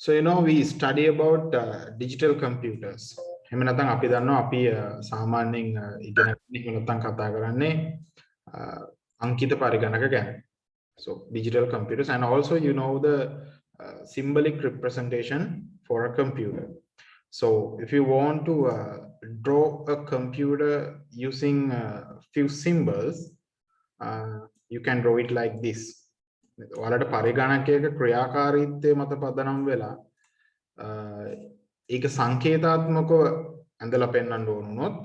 So we study about digital computers. එහෙම නැත්නම් අපි දන්නවා අපි සාමාන්‍යයෙන් ඉගෙන ගන්න නැත්නම් කතා කරන්නේ අංකිත පරිගණක ගැන. So digital computers, and also the symbolic representation for a computer. So if you want to draw a computer using few symbols, you can draw it like this. ඔයාලට පරිගණකයක ක්‍රියාකාරීත්වය මත පදනම් වෙලා ඒක සංකේතාත්මකව ඇඳලා පෙන්වන්න ඕන වුණොත්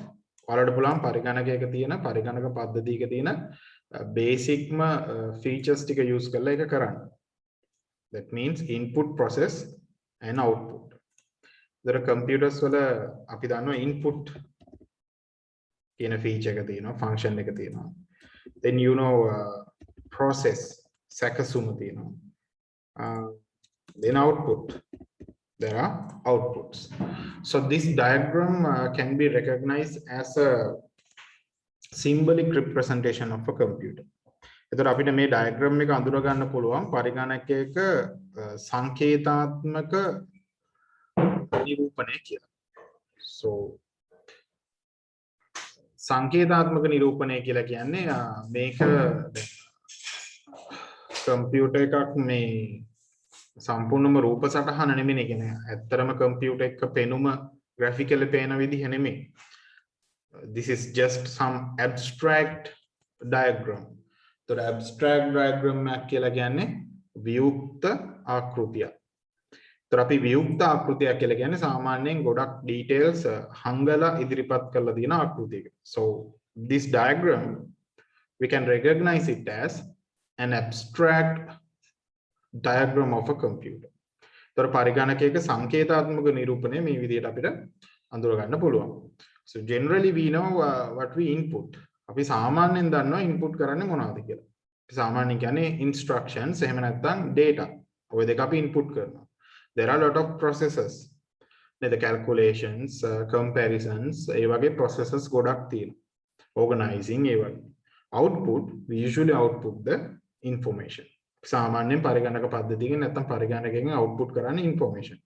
ඔයාලට පුළුවන් පරිගණකයක තියෙන පරිගණක පද්ධතියක තියෙන බේසික්ම ෆීචර්ස් ටික යූස් කරලා ඒක කරන්න. That means input, process and output. There are computers වල අපි දන්නවා input කියන feature එක තියෙනවා, function එක තියෙනවා. Then process සැකසුම තියෙනවා. Then output. There are outputs. So this diagram can be recognized as a symbolic representation of a computer. එතකොට අපිට මේ diagram එක අඳුර ගන්න පුළුවන් පරිගණකයක සංකේතාත්මක නිරූපණය කියලා. So සංකේතාත්මක නිරූපණය කියලා කියන්නේ මේක කම්පියුටර් එකක් මේ සම්පූර්ණම රූප සටහන නෙමෙයි කියන්නේ ඇත්තරම කම්පියුටර් එක පෙනුම graphical පේන විදිහ නෙමෙයි. This is just some abstract diagram. So the abstract diagram එක කියලා කියන්නේ වියුක්ත ආකෘතිය. ඒතර අපි වියුක්ත ආකෘතිය කියලා කියන්නේ සාමාන්‍යයෙන් ගොඩක් details හංගලා ඉදිරිපත් කරලා තියෙන ආකෘතියක. So this diagram we can recognize it as an abstract diagram of a computer. So පරිගණකයක සංකේතාත්මක නිරූපණය මේ විදිහට අපිට අඳුර ගන්න පුළුවන්. So generally we know what we input. අපි සාමාන්‍යයෙන් දන්නවා input කරන්නේ මොනවද කියලා. අපි සාමාන්‍යයෙන් කියන්නේ instructions එහෙම නැත්නම් data. ඔය දෙක අපි input කරනවා. There are a lot of processes. The calculations, comparisons, ඒ වගේ processes ගොඩක් තියෙනවා. Organizing ඒ වගේ. Output, we usually output the information. සාමාන්‍යයෙන් පරිගණක පද්ධතියකින් නැත්නම් පරිගණකයෙන් output කරන්නේ information.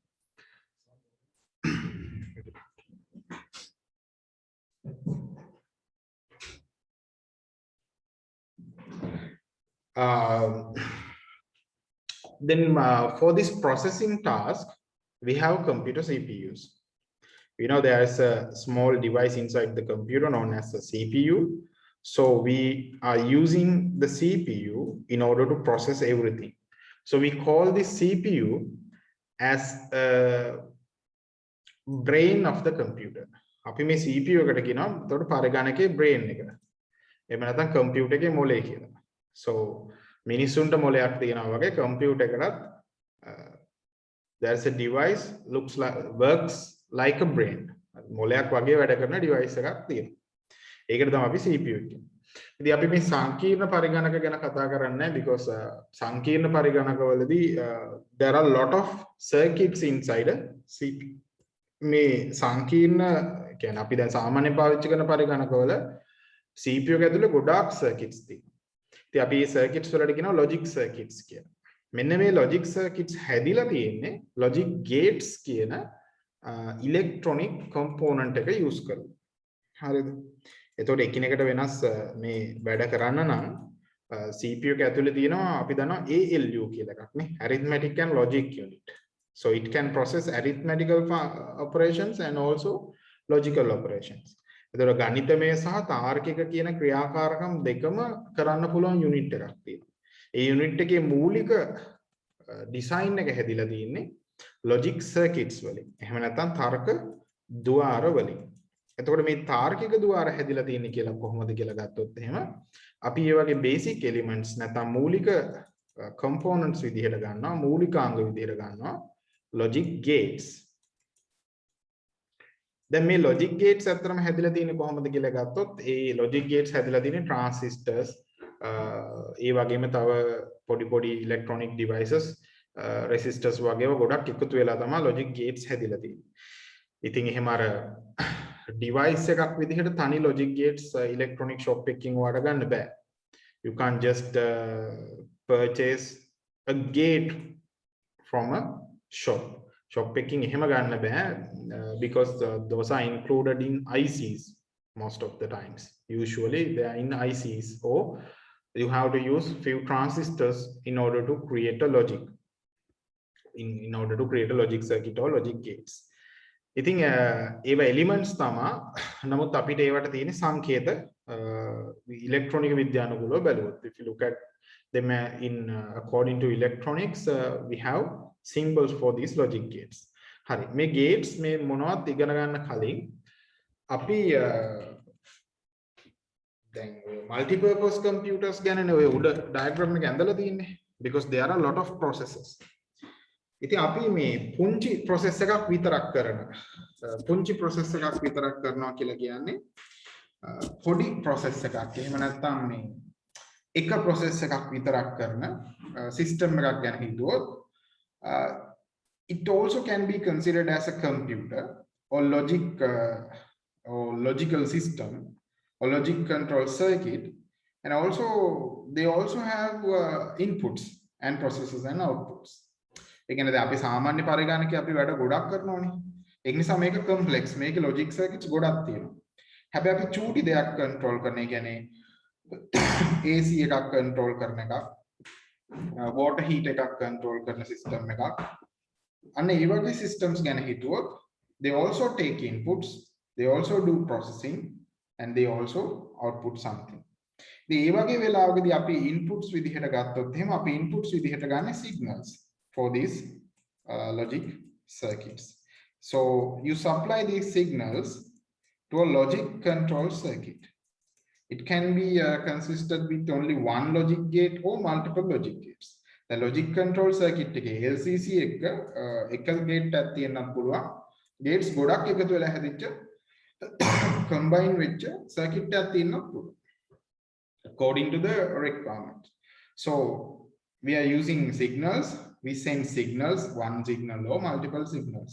Then for this processing task, we have computer CPUs. There is a small device inside the computer known as a CPU. So we are using the CPU in order to process everything. So we call this CPU as a brain of the computer. අපි මේ CPU එකට කියනවා එතකොට පරිගණකයේ brain එක. එහෙම නැත්නම් computer එකේ මොලේ කියලා. So මිනිසුන්ට මොලයක් තියෙනවා වගේ computer එකටත් there's a device works like a brain. මොලයක් වගේ වැඩ කරන device එකක් තියෙනවා. ඒකට තමයි අපි CPU කියන්නේ. ඉතින් අපි මේ සංකීර්ණ පරිගණක ගැන කතා කරන්නේ because සංකීර්ණ පරිගණකවලදී there are a lot of circuits inside a CPU. මේ සංකීර්ණ කියන්නේ අපි දැන් සාමාන්‍යයෙන් පාවිච්චි කරන පරිගණකවල CPU එක ඇතුලේ ගොඩාක් circuits තියෙනවා. ඉතින් අපි මේ circuits වලට කියනවා logic circuits කියලා. මෙන්න මේ logic circuits හැදිලා තියෙන්නේ logic gates කියන electronic component එක use කරලා. හරිද? එතකොට එකිනෙකට වෙනස් මේ වැඩ කරන්න නම් CPU එක ඇතුලේ තියෙනවා අපි දන්නවා ALU කියලා එකක් නේ, arithmetic and logic unit. So it can process arithmetical operations and also logical operations. එතකොට ගණිතමය සහ තාර්කික කියන ක්‍රියාකාරකම් දෙකම කරන්න පුළුවන් යුනිට් එකක් තියෙනවා. ඒ යුනිට් එකේ මූලික ඩිසයින් එක හැදිලා තියෙන්නේ logic circuits වලින්. එහෙම නැත්නම් තර්ක ద్వාර වලින්. එතකොට මේ තාර්කික ద్వාර හැදිලා තියෙන්නේ කියලා කොහොමද කියලා ගත්තොත් එහෙම අපි මේ වගේ basic elements නැත්නම් මූලික components විදිහට ගන්නවා, මූලිකාංග විදිහට ගන්නවා logic gates. දැන් මේ logic gates අතරම හැදිලා තියෙන්නේ කොහොමද කියලා ගත්තොත් ඒ logic gates හැදිලා තියෙන්නේ transistors ඒ වගේම තව පොඩි electronic devices resistors වගේව ගොඩක් එකතු වෙලා තමයි logic gates හැදිලා තියෙන්නේ. ඉතින් එහෙම අර device එකක් විදිහට තනි logic gates electronic shop එකකින් වඩ ගන්න බෑ. You can't just purchase a gate from a shop picking එහෙම ගන්න බෑ because those are included in ICs most of the times. Usually they are in ICs, or you have to use few transistors in order to create a logic, in order to create a logic circuit or logic gates. ඉතින් ඒව elements තමයි. නමුත් අපිට ඒවට තියෙන සංකේත ඉලෙක්ට්‍රොනික විද්‍යානුකූලව බලුවොත්, if you look at them in according to electronics, we have symbols for these logic gates. හරි, මේ gates මේ මොනවද ඉගෙන ගන්න කලින් අපි දැන් multipurpose computers ගැන ඔය උඩ diagram එක ඇඳලා තියෙන්නේ, because there are a lot of processes. ඉතින් අපි මේ පුංචි process එකක් විතරක් කරනවා. පුංචි process එකක් විතරක් කරනවා කියලා කියන්නේ පොඩි process එකක්. එහෙම නැත්නම් මේ එක process එකක් විතරක් කරන system එකක් ගැන හිතුවොත්, it also can be considered as a computer or logical system or logic control circuit, and also they also have inputs and processes and outputs. ඒ කියන්නේ දැන් අපි සාමාන්‍ය පරිගණකයේ අපි වැඩ ගොඩක් කරනවානේ. ඒක නිසා මේක complex, මේකේ logic circuits ගොඩක් තියෙනවා. හැබැයි අපි චූටි දෙයක් control කරන, ඒ කියන්නේ AC එකක් control කරන එකක්, water heat එකක් control කරන system එකක්, අන්න ඒ වගේ systems ගැන හිතුවොත්, they also take inputs, they also do processing, and they also output something. ඉතින් ඒ වගේ වෙලාවකදී අපි inputs විදිහට ගත්තොත් එහෙම අපි inputs විදිහට ගන්න signals for these logic circuits. So you supply these signals to a logic control circuit. It can be consisted with only one logic gate or multiple logic gates. The logic control circuit එකේ LCC එක gate එකක් තියෙන්නත් පුළුවන්. Gates ගොඩක් එකතු වෙලා හැදිච්ච combine වෙච්ච circuit එකක් තියෙන්නත් පුළුවන්, according to the requirement. So we are using signals. We send signals, one signal or multiple signals,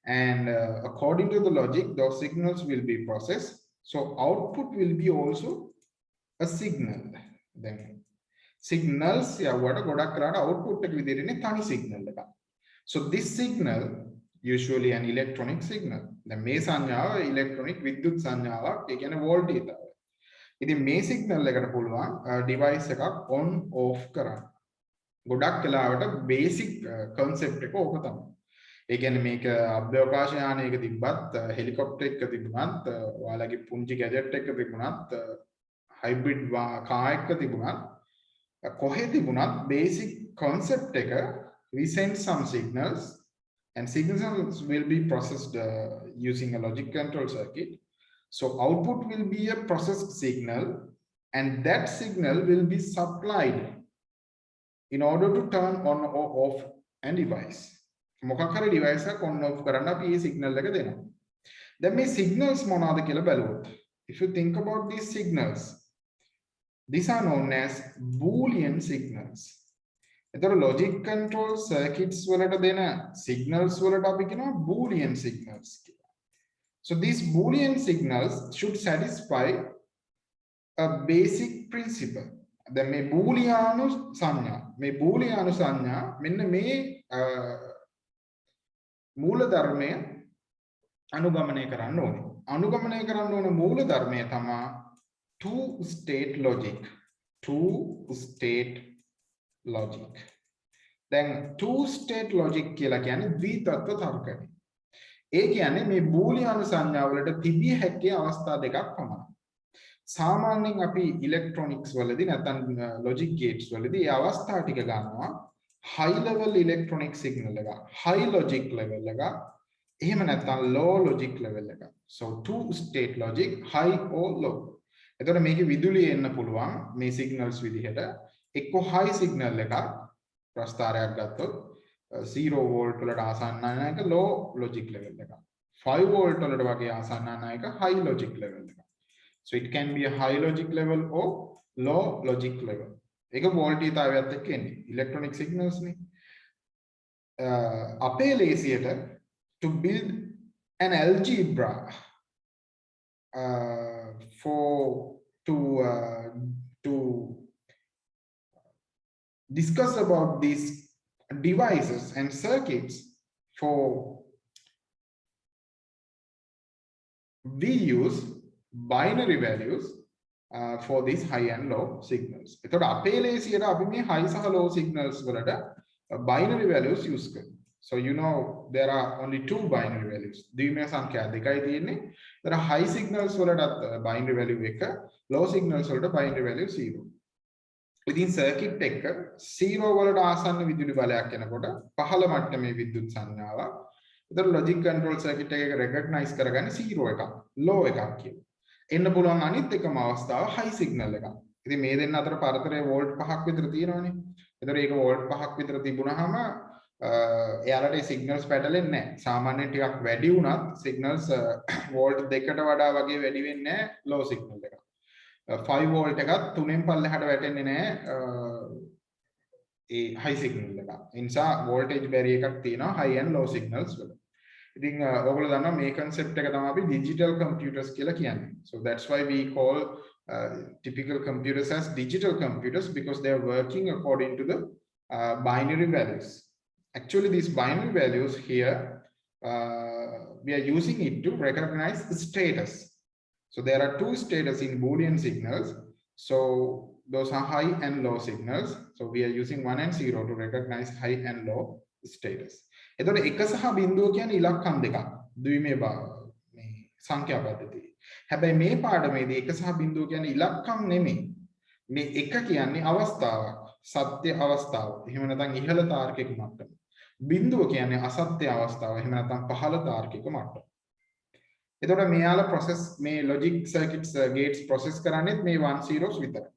and according to the logic, those signals will be processed. So output will be also a signal. Then signals, what output tani signal. So this signal, usually an electronic signal, the may sanyawa electronic vidyut sanyawa taken a voltage. This may signal device on off karan. ගොඩක් වෙලාවට basic concept එක ඕක තමයි. ඒ කියන්නේ මේක අභ්‍යවකාශ යානයක තිබ්බත්, helicopter එකක තිබුණත්, ඔයාලගේ පුංචි ගැජට් එකක තිබුණත්, හයිබ්‍රිඩ් කාර් එකක තිබුණත්, කොහෙ තිබුණත් බේසික් concept එක, we send some signals and signals will be processed using a logic control circuit. So output will be a processed signal, and that signal will be supplied in order to turn on or off a device. මොකක් හරි device එකක් on off කරන්න අපි මේ signal එක දෙනවා. දැන් මේ signals මොනවාද කියලා බලුවොත්, if you think about these signals, these are known as Boolean signals. එතකොට logic control circuits වලට දෙන signals වලට අපි කියනවා Boolean signals කියලා. So these Boolean signals should satisfy a basic principle. දැන් මේ බූලියානු සංඥා මෙන්න මේ මූල ධර්මය අනුගමනය කරන්න ඕනේ. අනුගමනය කරන්න ඕන මූල ධර්මය තමයි two state logic. දැන් two state logic කියලා කියන්නේ ද්විතත්ව තර්කය. ඒ කියන්නේ මේ බූලියානු සංඥා වලට තිබිය හැකි අවස්ථා දෙකක් පමණයි. සාමාන්‍යයෙන් අපි ඉලෙක්ට්‍රොනික්ස් වලදී නැත්නම් logic gates වලදී ඒ අවස්ථා ටික ගන්නවා high level electronic signal එක, high logic level එක, එහෙම නැත්නම් low logic level එක. So two state logic, high or low. එතකොට මේකේ විදුලිය එන්න පුළුවන් මේ signals විදිහට. එක්ක high signal එකක් ප්‍රස්ථාරයක් ගත්තොත් 0 volt වලට ආසන්න එක low logic level එක. 5 volt වලට වගේ ආසන්න එක high logic level එක. So it can be a high logic level or low logic level. ඒක වෝල්ටීයතාවයත් එක්ක එන්නේ. Electronic signals නේ. අපේ ලේසියට to build an algebra to discuss about these devices and circuits, for we use binary values for these high and low signals. එතකොට අපේ ලේසියට අපි මේ high සහ low signals වලට binary values use කරනවා. So you know there are only two binary values. ද්විමය සංඛ්‍යා දෙකයි තියෙන්නේ. ඒතර high signals වලට binary value 1, low signals වලට binary value 0. ඉතින් circuit එක 0 වලට ආසන්න විදුලි බලයක් එනකොට පහළ මට්ටමේ විද්‍යුත් සංඥාවක්. ඒතර logic control circuit එකක recognize කරගන්නේ 0 එකක්, low එකක් කියලා. එන්න පුළුවන් අනිත් එකම අවස්ථාව high signal එකක්. ඉතින් මේ දෙන්න අතර පරතරය වෝල්ට් 5ක් විතර තියෙනවනේ. ඒතර ඒක වෝල්ට් 5ක් විතර තිබුණාම එයාලට ඒ සිග්නල්ස් පැටලෙන්නේ නැහැ. සාමාන්‍යයෙන් ටිකක් වැඩි වුණත් සිග්නල්ස් වෝල්ට් 2කට වඩා වගේ වැඩි වෙන්නේ නැහැ low signal එක. 5 වෝල්ට් එකත් 3න් පල්ලෙහාට වැටෙන්නේ නැහැ ඒ high signal එක. ඒ නිසා voltage barrier එකක් තියෙනවා high and low signals වල. ඉතින් ඔයගොල්ලෝ දන්නවා මේ concept එක තමයි අපි digital computers කියලා කියන්නේ. So that's why we call typical computers as digital computers, because they are working according to the binary values. Actually, these binary values here, we are using it to recognize status. So there are two status in Boolean signals. So those are high and low signals. So we are using 1 and 0 to recognize high and low status. එතකොට 1 සහ බිඳුව කියන්නේ ඉලක්කම් දෙකක්. ද්විමය මේ සංඛ්‍යා පද්ධතිය. හැබැයි මේ පාඩමේදී 1 සහ බිඳුව කියන්නේ ඉලක්කම් නෙමෙයි. මේ 1 කියන්නේ අවස්ථාවක්, සත්‍ය අවස්ථාව. එහෙම නැත්නම් ඉහළ තාර්කික මට්ටම. බිඳුව කියන්නේ අසත්‍ය අවස්ථාව. එහෙම නැත්නම් පහළ තාර්කික මට්ටම. එතකොට මෙයාලා process මේ logic circuits gates process කරන්නේත් මේ 1 zeros විතරයි.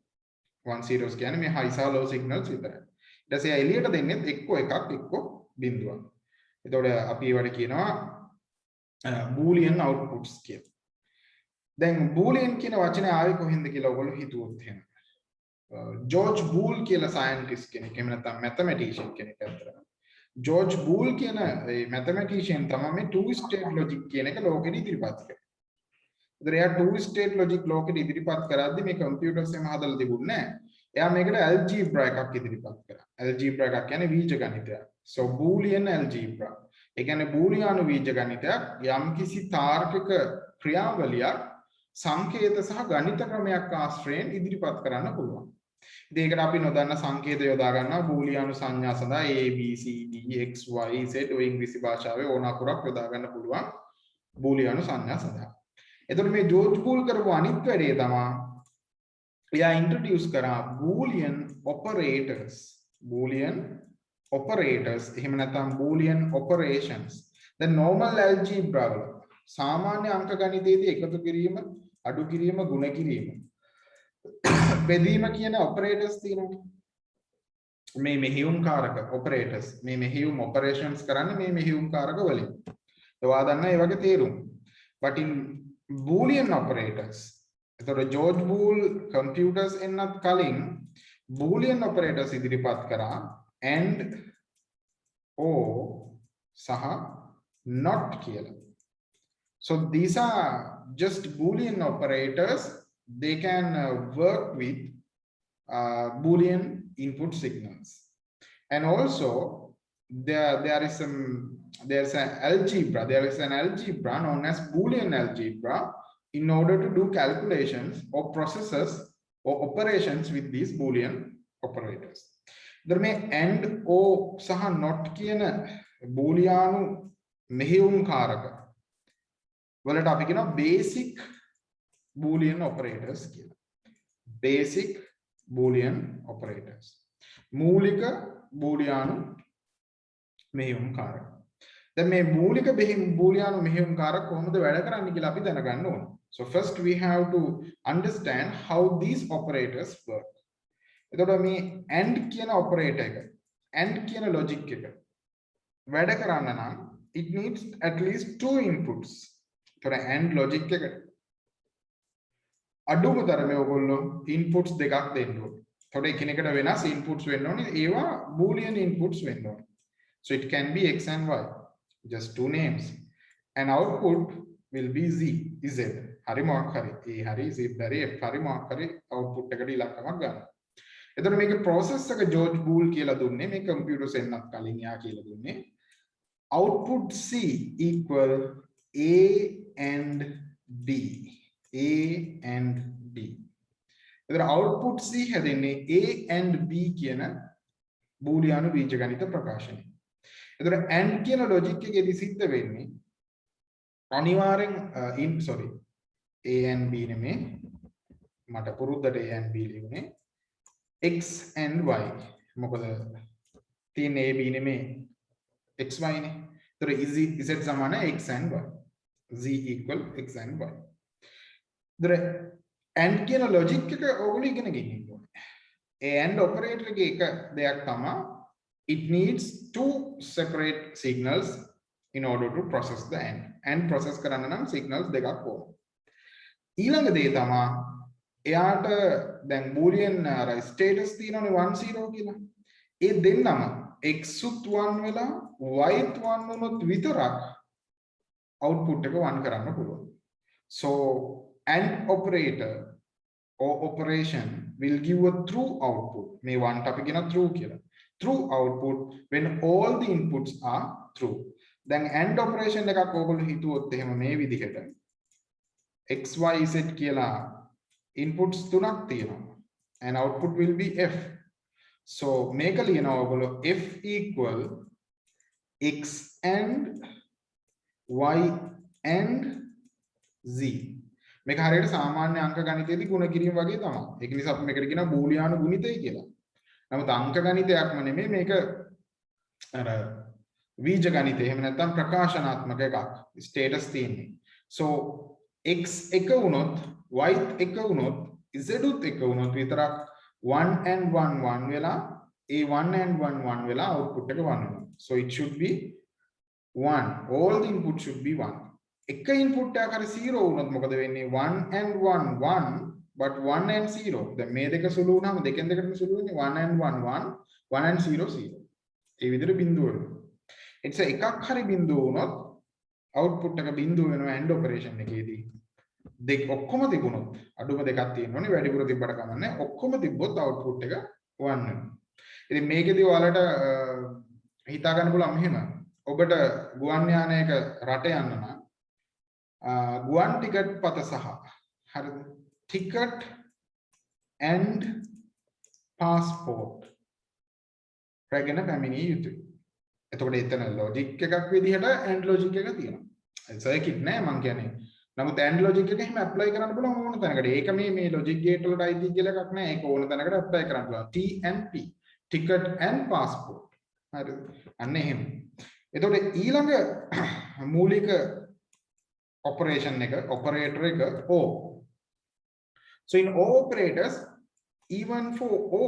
1 zeros කියන්නේ මේ high සහ low signals විතරයි. ඊට පස්සේ එළියට දෙන්නේත් එක්ක එකක් එක්ක බිඳුවක්. එතකොට අපි ඒවට කියනවා boolean outputs කියලා. දැන් boolean කියන වචනේ ආවේ කොහෙන්ද කියලා ඔයගොල්ලෝ හිතුවොත් එහෙම. ජෝර්ජ් බූල් කියලා සයන්ටිස්ට් කෙනෙක්, එහෙම නැත්නම් මැතමැටිෂියන් කෙනෙක් අතර. ජෝර්ජ් බූල් කියන මේ මැතමැටිෂියන් තමයි මේ two state logic කියන එක ලෝකෙට ඉදිරිපත් කරේ. ඒතර එයා two state logic ලෝකෙට ඉදිරිපත් කරද්දි මේ කම්පියුටර්ස් එහෙම හදලා තිබුණේ නැහැ. එයා මේකට algebra එකක් ඉදිරිපත් කරා. algebra එකක් කියන්නේ බීජ ගණිතයක්. So boolean algebra. ඒ කියන්නේ බූලියානු බීජ ගණිතයක් යම්කිසි තාර්කික ක්‍රියාවලියක් සංකේත සහ ගණිත ක්‍රමයක් ආශ්‍රයෙන් ඉදිරිපත් කරන්න පුළුවන්. ඉතින් ඒකට අපි නොදන්න සංකේත යොදා ගන්නවා බූලියානු සංඥා සඳහා a b c d x y z ඔය ඉංග්‍රීසි භාෂාවේ ඕන අකුරක් යොදා ගන්න පුළුවන් බූලියානු සංඥා සඳහා. එතකොට මේ ජෝර්ජ් බූල් කරපු අනිත් වැඩේ තමයි එයා ඉන්ට්‍රොඩියුස් කරා boolean operators. boolean operators එහෙම නැත්නම් boolean operations. දැන් normal algebra වල සාමාන්‍ය අංක ගණිතයේදී එකතු කිරීම, අඩු කිරීම, ගුණ කිරීම, බෙදීම කියන operators තියෙනවා. මේ මෙහෙයුම් කාරක operators, මේ මෙහෙයුම් operations කරන්නේ මේ මෙහෙයුම් කාරක වලින්. ඒවා දන්න ඒ වගේ තේරුම්. But in boolean operators, එතකොට ජෝර්ජ් බූල් computers එන්නත් කලින් boolean operators ඉදිරිපත් කරා and, or සහ not කියලා. So these are just boolean operators. They can work with boolean input signals, and also there's an algebra. There is an algebra known as boolean algebra in order to do calculations or processes or operations with these boolean operators. There may and, or සහ not කියන බූලියානු මෙහෙයුම් කාරක වලට අපි කියනවා basic boolean operators කියලා. basic boolean operators. මූලික බූලියානු මෙහෙයුම් කාරක. දැන් මේ මූලික බූලියානු මෙහෙයුම් කාරක කොහොමද වැඩ කරන්නේ කියලා අපි දැනගන්න ඕන. So first we have to understand how these operators work. එතකොට මේ and කියන operator එක, and කියන logic එක වැඩ කරන්න නම් it needs at least two inputs. එතකොට and logic එකට අඩුම තරමේ ඔයගොල්ලෝ inputs දෙකක් දෙන්න ඕනේ. එතකොට එකිනෙකට වෙනස් inputs වෙන්න ඕනේ. ඒවා boolean inputs වෙන්න ඕනේ. So it can be x and y, just two names, and output will be z. හරි මොකක් හරි a හරි z හරි f හරි මොකක් හරි output එකට ඉලක්කමක් ගන්න. එතකොට මේකේ process එක ජෝර්ජ් බූල් කියලා දුන්නේ මේ computers එන්නත් කලින් යා කියලා දුන්නේ output C equal A and D. A and D. එතකොට output C හැදෙන්නේ A and B කියන බූලියානු බීජගණිත ප්‍රකාශනය. එතකොට and කියන logic එකේදී සිද්ධ වෙන්නේ අනිවාර්යෙන් A and B නෙමේ මට පුරුද්දට A and B ලියුනේ X and Y. මොකද තියෙන A B නෙමේ XY නේ. එතකොට Z සමාන X and Y. Z equal X and Y. එතකොට and කියන logic එක ඕගොල්ලෝ ඉගෙන ගන්න ඕනේ. A and operator එකේ එක දෙයක් තමයි it needs two separate signals in order to process the and. And process කරන්න නම් signals දෙකක් ඕන. ඊළඟ දේ තමයි එයාට දැන් boolean අර status තියෙනවනේ 1 0 කියලා. ඒ දෙන්නම x උත් 1 වෙලා y උත් 1 වුණොත් විතරක් output එක 1 කරන්න පුළුවන්. So and operator or operation will give a true output. මේ 1 අපි කියන true කියලා. True output when all the inputs are true. දැන් and operation එකක් ඕගොල්ලෝ හිතුවොත් එහෙම මේ විදිහට x y z කියලා inputs තුනක් තියෙනවා and output will be f. So මේක ලියනවා ඔයගොල්ලෝ f equal x and y and z. මේක හරියට සාමාන්‍ය අංක ගණිතයේදී ගුණ කිරීම වගේ තමයි. ඒක නිසා අපි මේකට කියනවා බූලියානු ගුණිතය කියලා. නමුත් අංක ගණිතයක්ම නෙමෙයි මේක අර බීජ ගණිතය. එහෙම නැත්නම් ප්‍රකාශනාත්මක එකක්. ස්ටේටස් තියෙන්නේ. So x එක වුණොත් y එක වුණොත් z උත් එක වුණොත් විතරක් 1 and 1 1 වෙලා a 1 and 1 1 වෙලා output එක 1 වෙනවා. So it should be 1. All the input should be 1. එක input එකක් හරි 0 වුණොත් මොකද වෙන්නේ? 1 and 1 1 but 1 and 0. දැන් මේ දෙක සුළු වුණාම දෙකෙන් දෙකටම සුළු වෙන්නේ 1 and 1 1 1 and 0 0. ඒ විදිහට බිඳුව වෙනවා. එතස එකක් හරි බිඳුව වුණොත් output එක බිඳුව වෙනවා and operation එකේදී. දෙක ඔක්කොම තිබුණොත් අඩුම දෙකක් තියෙනවනේ වැඩිපුර තිබ්බට කමන්නේ ඔක්කොම තිබ්බොත් output එක 1 වෙනවා. ඉතින් මේකෙදී ඔයාලට හිතා ගන්න පුළුවන් මෙහෙම. ඔබට ගුවන් යානයක රට යන්න නම් ගුවන් ටිකට් පත සහ හරිද ටිකට් and passport රැගෙන පැමිණිය යුතුයි. එතකොට එතන logic එකක් විදිහට and logic එක තියෙනවා. circuit නෑ මං කියන්නේ. නමුත් and logic එක එහෙම apply කරන්න පුළුවන් ඕන තැනකට. ඒක මේ logic gate වලට අයිති කියලා එකක් නෑ. ඒක ඕන තැනකට apply කරන්න පුළුවන්. T and P ticket and passport. හරිද? අන්න එහෙම. එතකොට ඊළඟ මූලික operation එක operator එක O. So in O operators even for O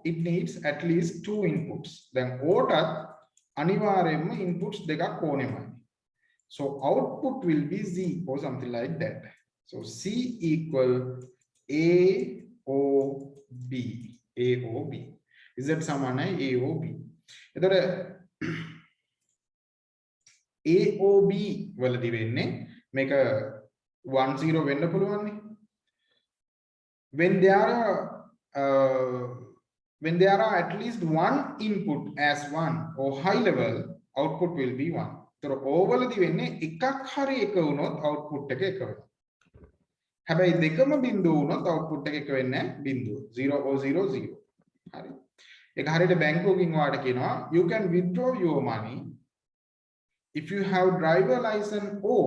it needs at least two inputs. Then O ටත් අනිවාර්යයෙන්ම inputs දෙකක් ඕනෙමයි. So output will be Z or something like that. So C equal AOB. AOB. Is that සමානයි AOB? එතකොට AOB වලදී වෙන්නේ මේක 1 0 වෙන්න පුළුවන් නේ. When there are at least one input as 1 or high level output will be 1. So overලදී වෙන්නේ එකක් හරි එක වුණොත් output එක එක වෙනවා. හැබැයි දෙකම බිඳුව වුණොත් output එක එක වෙන්නේ නැහැ බිඳුව 0 or 0 0. හරි. ඒක හරියට බැංකුවකින් වාට කියනවා you can withdraw your money if you have driver license or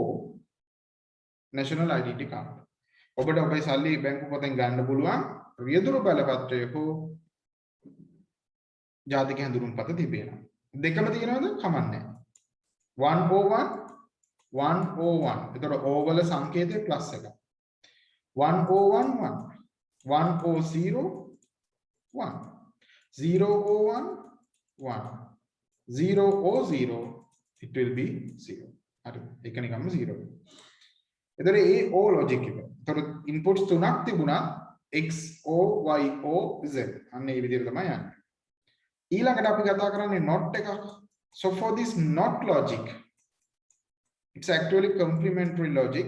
national identity card. ඔබට ඔබේ සල්ලි බැංකුව පොතෙන් ගන්න පුළුවන් රියදුරු බලපත්‍රය හෝ ජාතික හැඳුනුම්පත තිබෙනවා. දෙකම තියෙනවද? කමන්නේ. 101 101. එතකොට O වල සංකේතය ප්ලස් එක. 1011 100 1 001 1 000 it will be 0. හරි. ඒක නිකම්ම 0. එතකොට ඒ O logic එක. එතකොට inputs තුනක් තිබුණා x o y o z. අන්න ඒ විදිහට තමයි යන්නේ. ඊළඟට අපි කතා කරන්නේ not එකක්. So for this not logic it's actually complementary logic.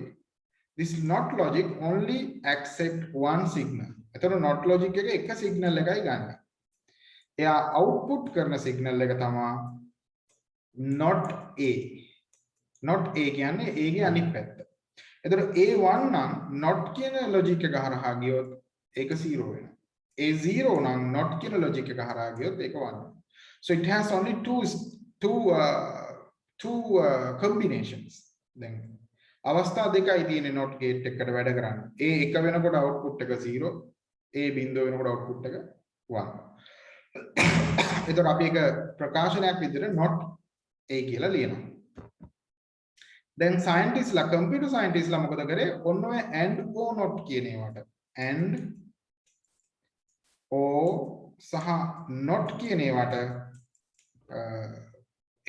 This not logic only accept one signal. එතකොට not logic එක එක signal එකයි ගන්න. එයා output කරන signal එක තමයි not A. not A කියන්නේ A ගේ අනිත් පැත්ත. එතකොට A1 නම් not කියන logic එක හරහා ගියොත් ඒක 0 වෙනවා. A0 නම් not කියන logic එක හරහා ගියොත් ඒක 1. So it has only two combinations. දැන් අවස්ථා දෙකයි තියෙන්නේ not gate එකකට වැඩ කරන්න. A එක වෙනකොට output එක 0, A බිඳුව වෙනකොට output එක 1. එතකොට අපි ඒක ප්‍රකාශනයක් විදිහට not A කියලා ලියනවා. දැන් සයන්ටිස්ට්ලා කම්පියුටර් සයන්ටිස්ට්ලා මොකද කරේ? ඔන්න ඔය and or not කියන ඒවාට and or සහ not කියන ඒවාට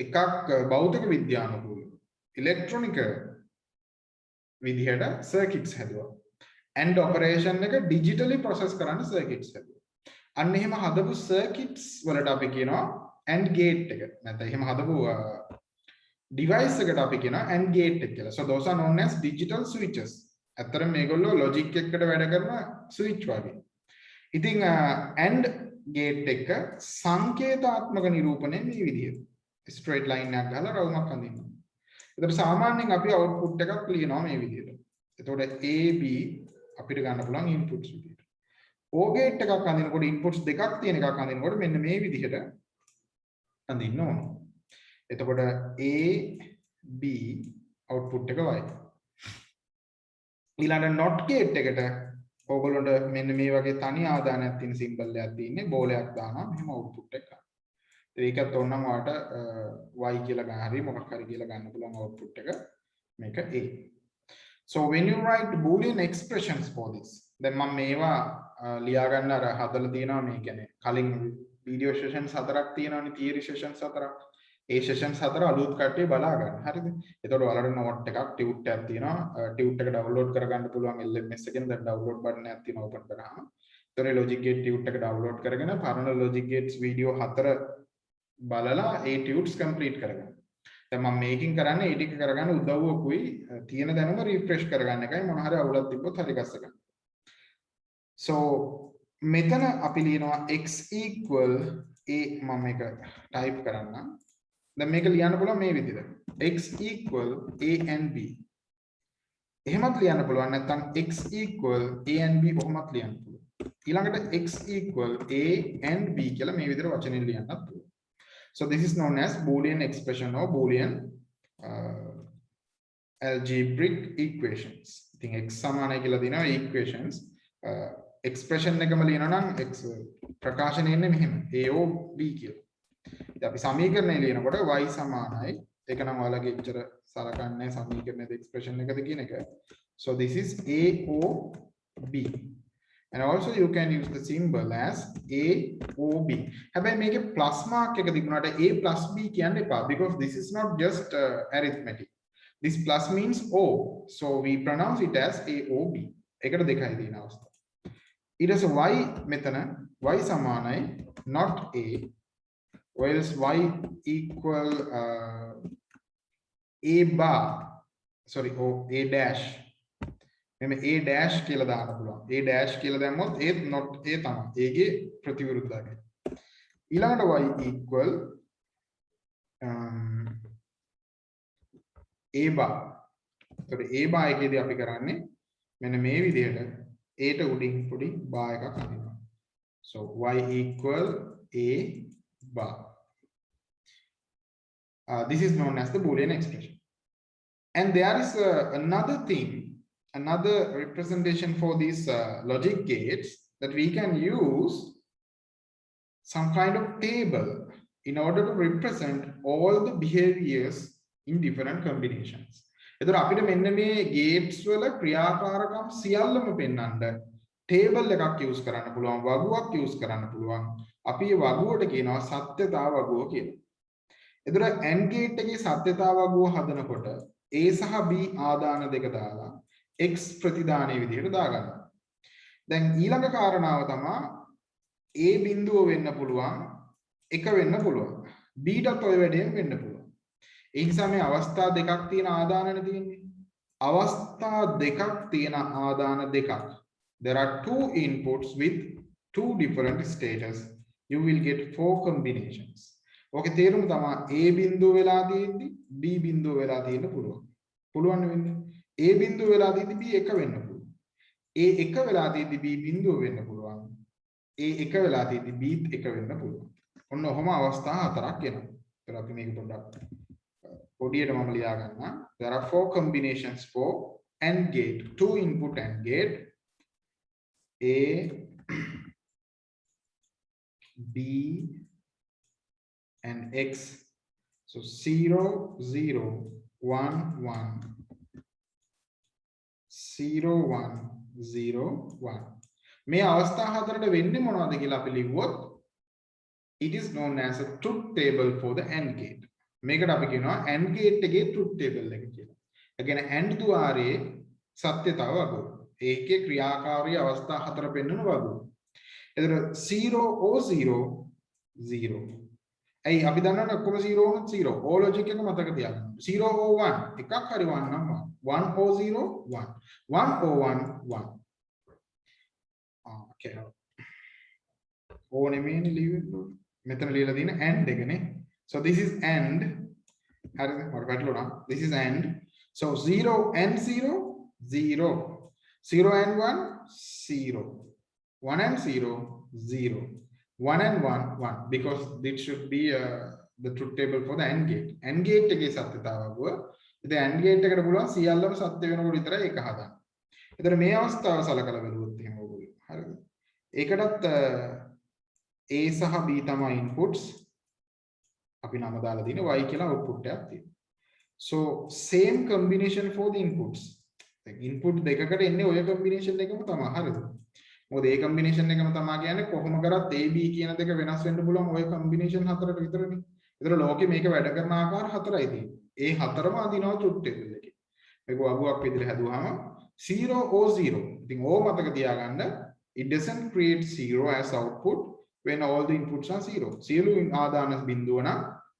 එකක් භෞතික විද්‍යානුකූල ඉලෙක්ට්‍රොනික විදිහට සර්කිට්ස් හැදුවා. and ඔපරේෂන් එක ඩිජිටලි ප්‍රොසෙස් කරන්න සර්කිට්ස් හැදුවා. අන්න එහෙම හදපු සර්කිට්ස් වලට අපි කියනවා and gate එක. නැත්නම් එහෙම හදපු device එකට අපි කියනවා and gate එක කියලා. So those are known as digital switches. අතරම මේගොල්ලෝ logic එකකට වැඩ කරන switch වගේ. ඉතින් and gate එක සංකේතාත්මක නිරූපණය මේ විදිහට. straight line එකක් ගහලා රවුමක් අඳිනවා. එතකොට සාමාන්‍යයෙන් අපි output එකක් ලියනවා මේ විදිහට. එතකොට A B අපිට ගන්න පුළුවන් inputs විදිහට. O gate එකක් අඳිනකොට inputs දෙකක් තියෙන එකක් අඳිනකොට මෙන්න මේ විදිහට අඳින්න ඕන. එතකොට A B output එක y. ඊළඟ not gate එකට ඕගොල්ලන්ට මෙන්න මේ වගේ තනි ආදානයක් තියෙන symbol එකක් තියෙන්නේ බෝලයක් දානවා මෙහෙම output එක ගන්න. ඒකත් ඕනනම් ඔයාලට y කියලා ගන්න හරි මොකක් හරි කියලා ගන්න පුළුවන් output එක මේක A. So when you write boolean expressions for this then මම මේවා ලියා ගන්න අර හදලා තියෙනවා මේ කියන්නේ කලින් video sessions 4ක් තියෙනවානේ theory sessions 4ක්. ඒ sessions 4 අලුත් කට්ටිය බලා ගන්න. හරිද? එතකොට ඔයාලට note එකක් tut එකක් තියෙනවා. tut එක download කරගන්න පුළුවන් LMS එකෙන් දැන් download button එකක් තියෙනවා open කරාම. ඒතොරේ logic gate tut එක download කරගෙන පරණ logic gates video 4 බලලා ඒ tuts complete කරගන්න. දැන් මම මේකින් කරන්නේ ඒ ටික කරගන්න උදව්වකුයි තියෙන දැනුම refresh කරගන්න එකයි මොන හරි අවුලක් තිබ්බොත් හරි ගස්ස ගන්න. So මෙතන අපි ලියනවා x equal a මම මේක type කරන්නම්. දැන් මේක ලියන්න පුළුවන් මේ විදිහට. x equal a and b. එහෙමත් ලියන්න පුළුවන් නැත්නම් x equal a and b කොහොමත් ලියන්න පුළුවන්. ඊළඟට x equal a and b කියලා මේ විදිහට වචනෙන් ලියන්නත් පුළුවන්. So this is known as Boolean expression or Boolean algebraic equations. I think x සමානයි කියලා දිනවා equations. Expression එකම ලියනවා නම් x ප්‍රකාශනය එන්නේ මෙහෙම a o b කියලා. ඉතින් අපි සමීකරණය ලියනකොට y සමානයි ඒක නම් ඔයාලගේ ඉතර සලකන්නේ සමීකරණයේ expression එකද කියන එක. So this is a o b. And also you can use the symbol as a o b. හැබැයි මේකේ plus mark එක තිබුණාට a plus b කියන්න එපා because this is not just arithmetic. This plus means o. So we pronounce it as a o b. ඒකට දෙකයි තියෙන අවස්ථාව. ඊට පස්සේ y මෙතන y සමානයි not a whereas y equal a bar sorry or a dash මෙම a dash කියලා දාන්න පුළුවන්. a dash කියලා දැම්මොත් ඒත් not a තමයි. a ගේ ප්‍රතිවිරුද්ධයි. ඊළඟට y equal a bar. ඒතකොට a bar එකේදී අපි කරන්නේ මෙන්න මේ විදිහට a ට උඩින් පොඩි bar එකක් අදිනවා. So y equal a bar. This is known as the Boolean expression. And there is another thing, another representation for these logic gates that we can use some kind of table in order to represent all the behaviors in different combinations. එතකොට අපිට මෙන්න මේ gates වල ක්‍රියාකාරකම් සියල්ලම පෙන්වන්න table එකක් use කරන්න පුළුවන්, වගුවක් use කරන්න පුළුවන්. අපි මේ වගුවට කියනවා සත්‍යතා වගුව කියලා. එතකොට AND gate එකේ සත්‍යතා වගුව හදනකොට a සහ b ආදාන දෙක දාලා x ප්‍රතිදානයේ විදිහට දාගන්නවා. දැන් ඊළඟ කාරණාව තමයි a බිඳුව වෙන්න පුළුවන්, එක වෙන්න පුළුවන්. b ටත් ඔය වැඩේම වෙන්න පුළුවන්. ඒ නිසා මේ අවස්ථා දෙකක් තියෙන ආදානනේ තියෙන්නේ. අවස්ථා දෙකක් තියෙන ආදාන දෙකක්. There are two inputs with two different status. You will get 4 combinations. ඕකේ තේරුම තමයි A බිඳුව වෙලා තියෙද්දි B බිඳුව වෙලා තියෙන්න පුළුවන්. පුළුවන් වෙන්නේ. A බිඳුව වෙලා තියෙද්දි B එක වෙන්න පුළුවන්. A එක වෙලා තියෙද්දි B බිඳුව වෙන්න පුළුවන්. A එක වෙලා තියෙද්දි B එක වෙන්න පුළුවන්. ඔන්න ඔහොම අවස්ථා හතරක් එනවා. ඒතර අපි මේක පොඩ්ඩක් පොඩියට මම ලියා ගන්නම්. There are 4 combinations for AND gate. 2 input AND gate. A B and X. So 0 0 1 1 0 1 0 1. මේ අවස්ථා හතරට වෙන්නේ මොනවද කියලා අපි ලිව්වොත් it is known as a truth table for the AND gate. මේකට අපි කියනවා AND gate එකේ truth table එක කියලා. ඒ කියන්නේ AND ద్వාරයේ සත්‍යතාව වගුව. ඒකේ ක්‍රියාකාරී අවස්ථා හතර පෙන්වන වගුව. එතකොට 0 or 0 0. ඇයි අපි දන්නවනේ ඔක්කොම 0 වුණොත් 0. O logic එක මතක තියාගන්න. 0 or 1 එකක් හරි 1 නම් 1 or 0 1. 1 or 1 1. Okay. O නෙමෙයිනේ ලියුවේ. මෙතන ලියලා තියෙන AND එකනේ. So this is AND. හරිද? මට පැටලුණා. This is AND. So 0 and 0 0. 0 and 1 0. 1 and 0 0. 1 and 1 1 because this should be the truth table for the AND gate. AND gate එකේ සත්‍යතාවව. ඉතින් AND gate එකට පුළුවන් සියල්ලම සත්‍ය වෙනකොට විතරයි ඒක හදන්න. ඒතර මේ අවස්ථාව සලකලා බලුවොත් එහෙම ඔයගොල්ලෝ. හරිද? ඒකටත් A සහ B තමයි inputs. අපි නම දාලා දින y කියලා output එකක් තියෙනවා. So same combination for the inputs. දැන් input දෙකකට එන්නේ ඔය combination එකම තමයි. හරිද? මොකද ඒ combination එකම තමයි කියන්නේ කොහොම කරත් A B කියන දෙක වෙනස් වෙන්න පුළුවන් ඔය combination හතරට විතරනේ. ඒතර ලෝකේ මේක වැඩ කරන ආකාර හතරයි තියෙන්නේ. ඒ හතරම අදිනවා truth table එකේ. මේක වගුවක් විදිහට හැදුවාම 0 or 0. ඉතින් ඕ මතක තියාගන්න it doesn't create 0 as output when all the inputs are 0. සියලු ආදාන බිඳුව නම්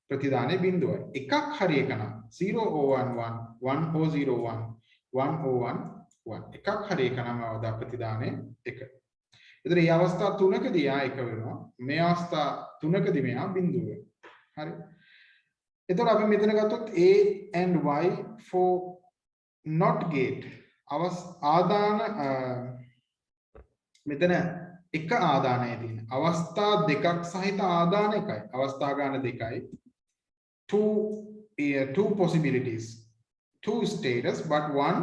ප්‍රතිදානයේ බිඳුවයි. එකක් හරි එක නම් 0 or 1 1 1 or 0 1 1 or 1 1 එකක් හරි එක නම් අවදා ප්‍රතිදානයේ 1. එතන මේ අවස්ථා තුනකදී ආ එක වෙනවා. මේ අවස්ථා තුනකදී මෙයා බිඳුව වෙනවා. හරි. එතකොට අපි මෙතන ගත්තොත් A and Y for not gate ආදාන මෙතන එක ආදානය තියෙන. අවස්ථා දෙකක් සහිත ආදාන එකයි. අවස්ථා ගාන දෙකයි. Two possibilities. Two status but one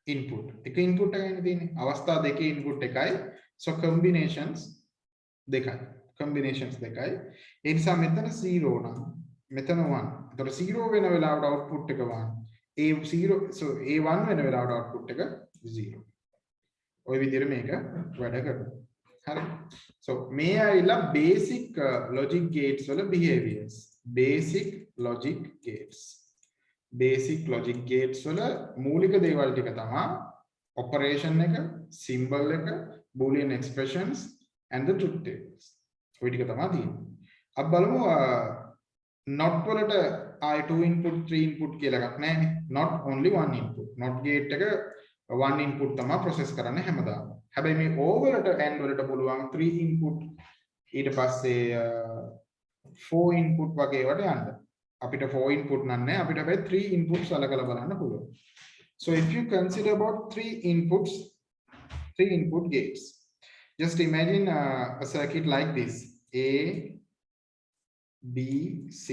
input. එක input එකයි තියෙන්නේ. අවස්ථා දෙකේ input එකයි. So combinations දෙකයි. Combinations දෙකයි. ඒ නිසා මෙතන 0 නම් මෙතන 1. එතකොට 0 වෙන වෙලාවට output එක 1. A0 so A1 වෙන වෙලාවට output එක 0. ඔය විදිහට මේක වැඩ කරනවා. හරි. So මේ ඇවිල්ලා basic logic gates වල behaviors. Basic logic gates. Basic logic gates වල මූලික දේවල් ටික තමයි operation එක, symbol එක, boolean expressions and the truth tables. ඔය ටික තමයි තියෙන්නේ. අපි බලමු not වලට ආය 2 input 3 input කියලා එකක් නැහැ නේ. Not only one input. Not gate එක one input තමයි process කරන්නේ හැමදාම. හැබැයි මේ O වලට AND වලට පුළුවන් 3 input ඊට පස්සේ 4 input වගේ ඒවට යන්න. අපිට 4 input නෑ අපිට හැබැයි 3 inputs සලකලා බලන්න පුළුවන්. So if you consider about 3 inputs, 3 input gates. Just imagine a circuit like this. A, B, C.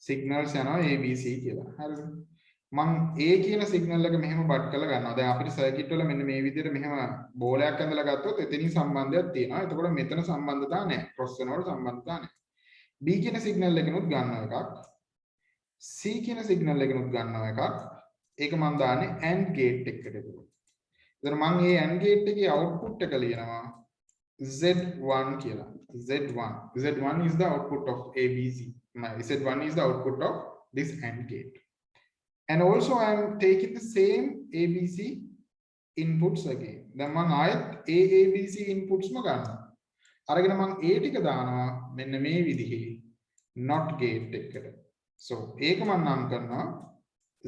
Signals යනවා A, B, C කියලා. හරිද? මම A කියන සිග්නල් එක මෙහෙම බට් කරලා ගන්නවා. දැන් අපිට සර්කිට් වල මෙන්න මේ විදිහට මෙහෙම බෝලයක් ඇඳලා ගත්තොත් එතනින් සම්බන්ධයක් තියෙනවා. එතකොට මෙතන සම්බන්ධතාව නැහැ. ක්‍රොස් වෙනකොට සම්බන්ධතාව නැහැ. B කියන සිග්නල් එකනොත් ගන්නවා එකක්. C කියන සිග්නල් එකනොත් ගන්නවා එකක්. ඒක මම දාන්නේ AND gate එකකට. එතකොට මම මේ AND gate එකේ output එක ලියනවා Z1 කියලා. Z1. Z1 is the output of ABC. Z1 is the output of this AND gate. And also I am taking the same ABC inputs again. දැන් මම ආයෙත් ABC inputs ම ගන්නවා. අරගෙන මම A ටික දානවා මෙන්න මේ විදිහේ not gate එකකට. So ඒක මම නම් කරනවා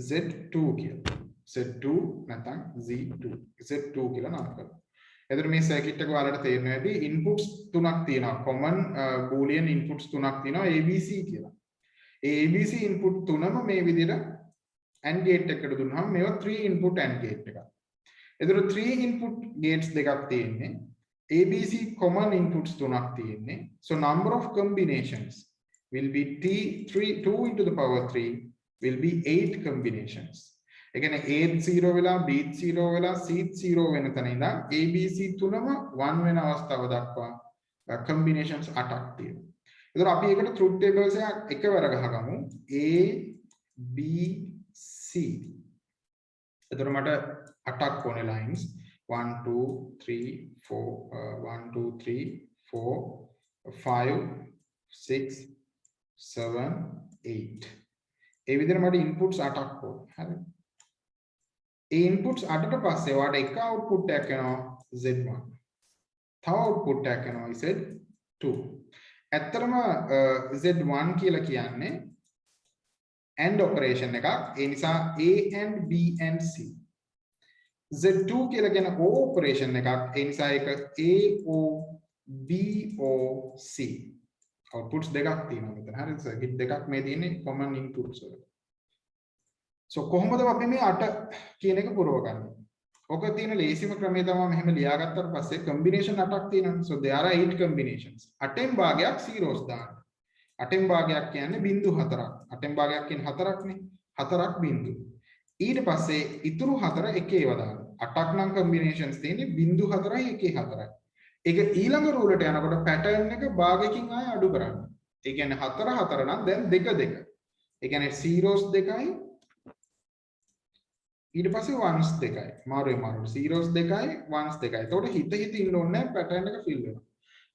Z2 කියලා. Z2 නැත්නම් Z2. Z2 කියලා නම් කරනවා. එතකොට මේ සර්කිට් එක ඔයාලට තේරෙනවා ඇති ඉන්පුට්ස් තුනක් තියෙනවා. common boolean inputs තුනක් තියෙනවා ABC කියලා. ඒ ABC input තුනම මේ විදිහට AND gate එකකට දුන්නාම මේවා 3 input AND gate එකක්. එතකොට 3 input gates දෙකක් තියෙන්නේ. ABC common inputs තුනක් තියෙන්නේ. So number of combinations will be 2 into the power 3 will be 8 combinations. ඒ කියන්නේ 8 0 වෙලා B 0 වෙලා C 0 වෙන තැන ඉඳන් ABC තුනම 1 වෙන අවස්ථාව දක්වා combinations 8ක් තියෙනවා. එතකොට අපි ඒකට truth tables එකක් එකවර ගහගමු A B C. එතකොට මට 8ක් ඕනේ lines 1 2 3 4 1 2 3 4 5 6 7 8. ඒ විදිහට මට inputs 8ක් ඕනේ. හරිද? ඒ inputs 8ට පස්සේ වාට එක output එකක් එනවා Z1. තව output එකක් එනවා Z2. ඇත්තටම Z1 කියලා කියන්නේ AND operation එකක්. ඒ නිසා A and B and C. Z2 කියලා කියන O operation එකක්. ඒ නිසා ඒක A O B O C. outputs දෙකක් තියෙනවා මෙතන. හරිද? circuit දෙකක් මේ තියෙන්නේ common inputs වල. so කොහොමද අපි මේ 8 කියන එක පුරව ගන්නේ? ඔක තියෙන ලේසිම ක්‍රමය තමයි මෙහෙම ලියාගත්තාට පස්සේ combination 8ක් තියෙනවා. so there are 8 combinations. 8න් භාගයක් zeros දාන්න. 8න් භාගයක් කියන්නේ බිංදු 4ක්. 8න් භාගයක් කියන්නේ 4ක්නේ. 4ක් බිංදු. ඊට පස්සේ ඉතුරු 4 එකේ ඒවා දාන්න. 8ක් නම් combinations තියෙන්නේ බිංදු 4යි එකේ 4යි. ඒක ඊළඟ රූලට යනකොට pattern එක භාගයකින් ආය අඩු කරන්න. ඒ කියන්නේ 4 4 නම් දැන් 2 2. ඒ කියන්නේ zeros 2යි ඊට පස්සේ ones 2යි. මාරුවේ zeros 2යි ones 2යි. එතකොට හිත ඉන්න ඕනේ pattern එක fill වෙනවා.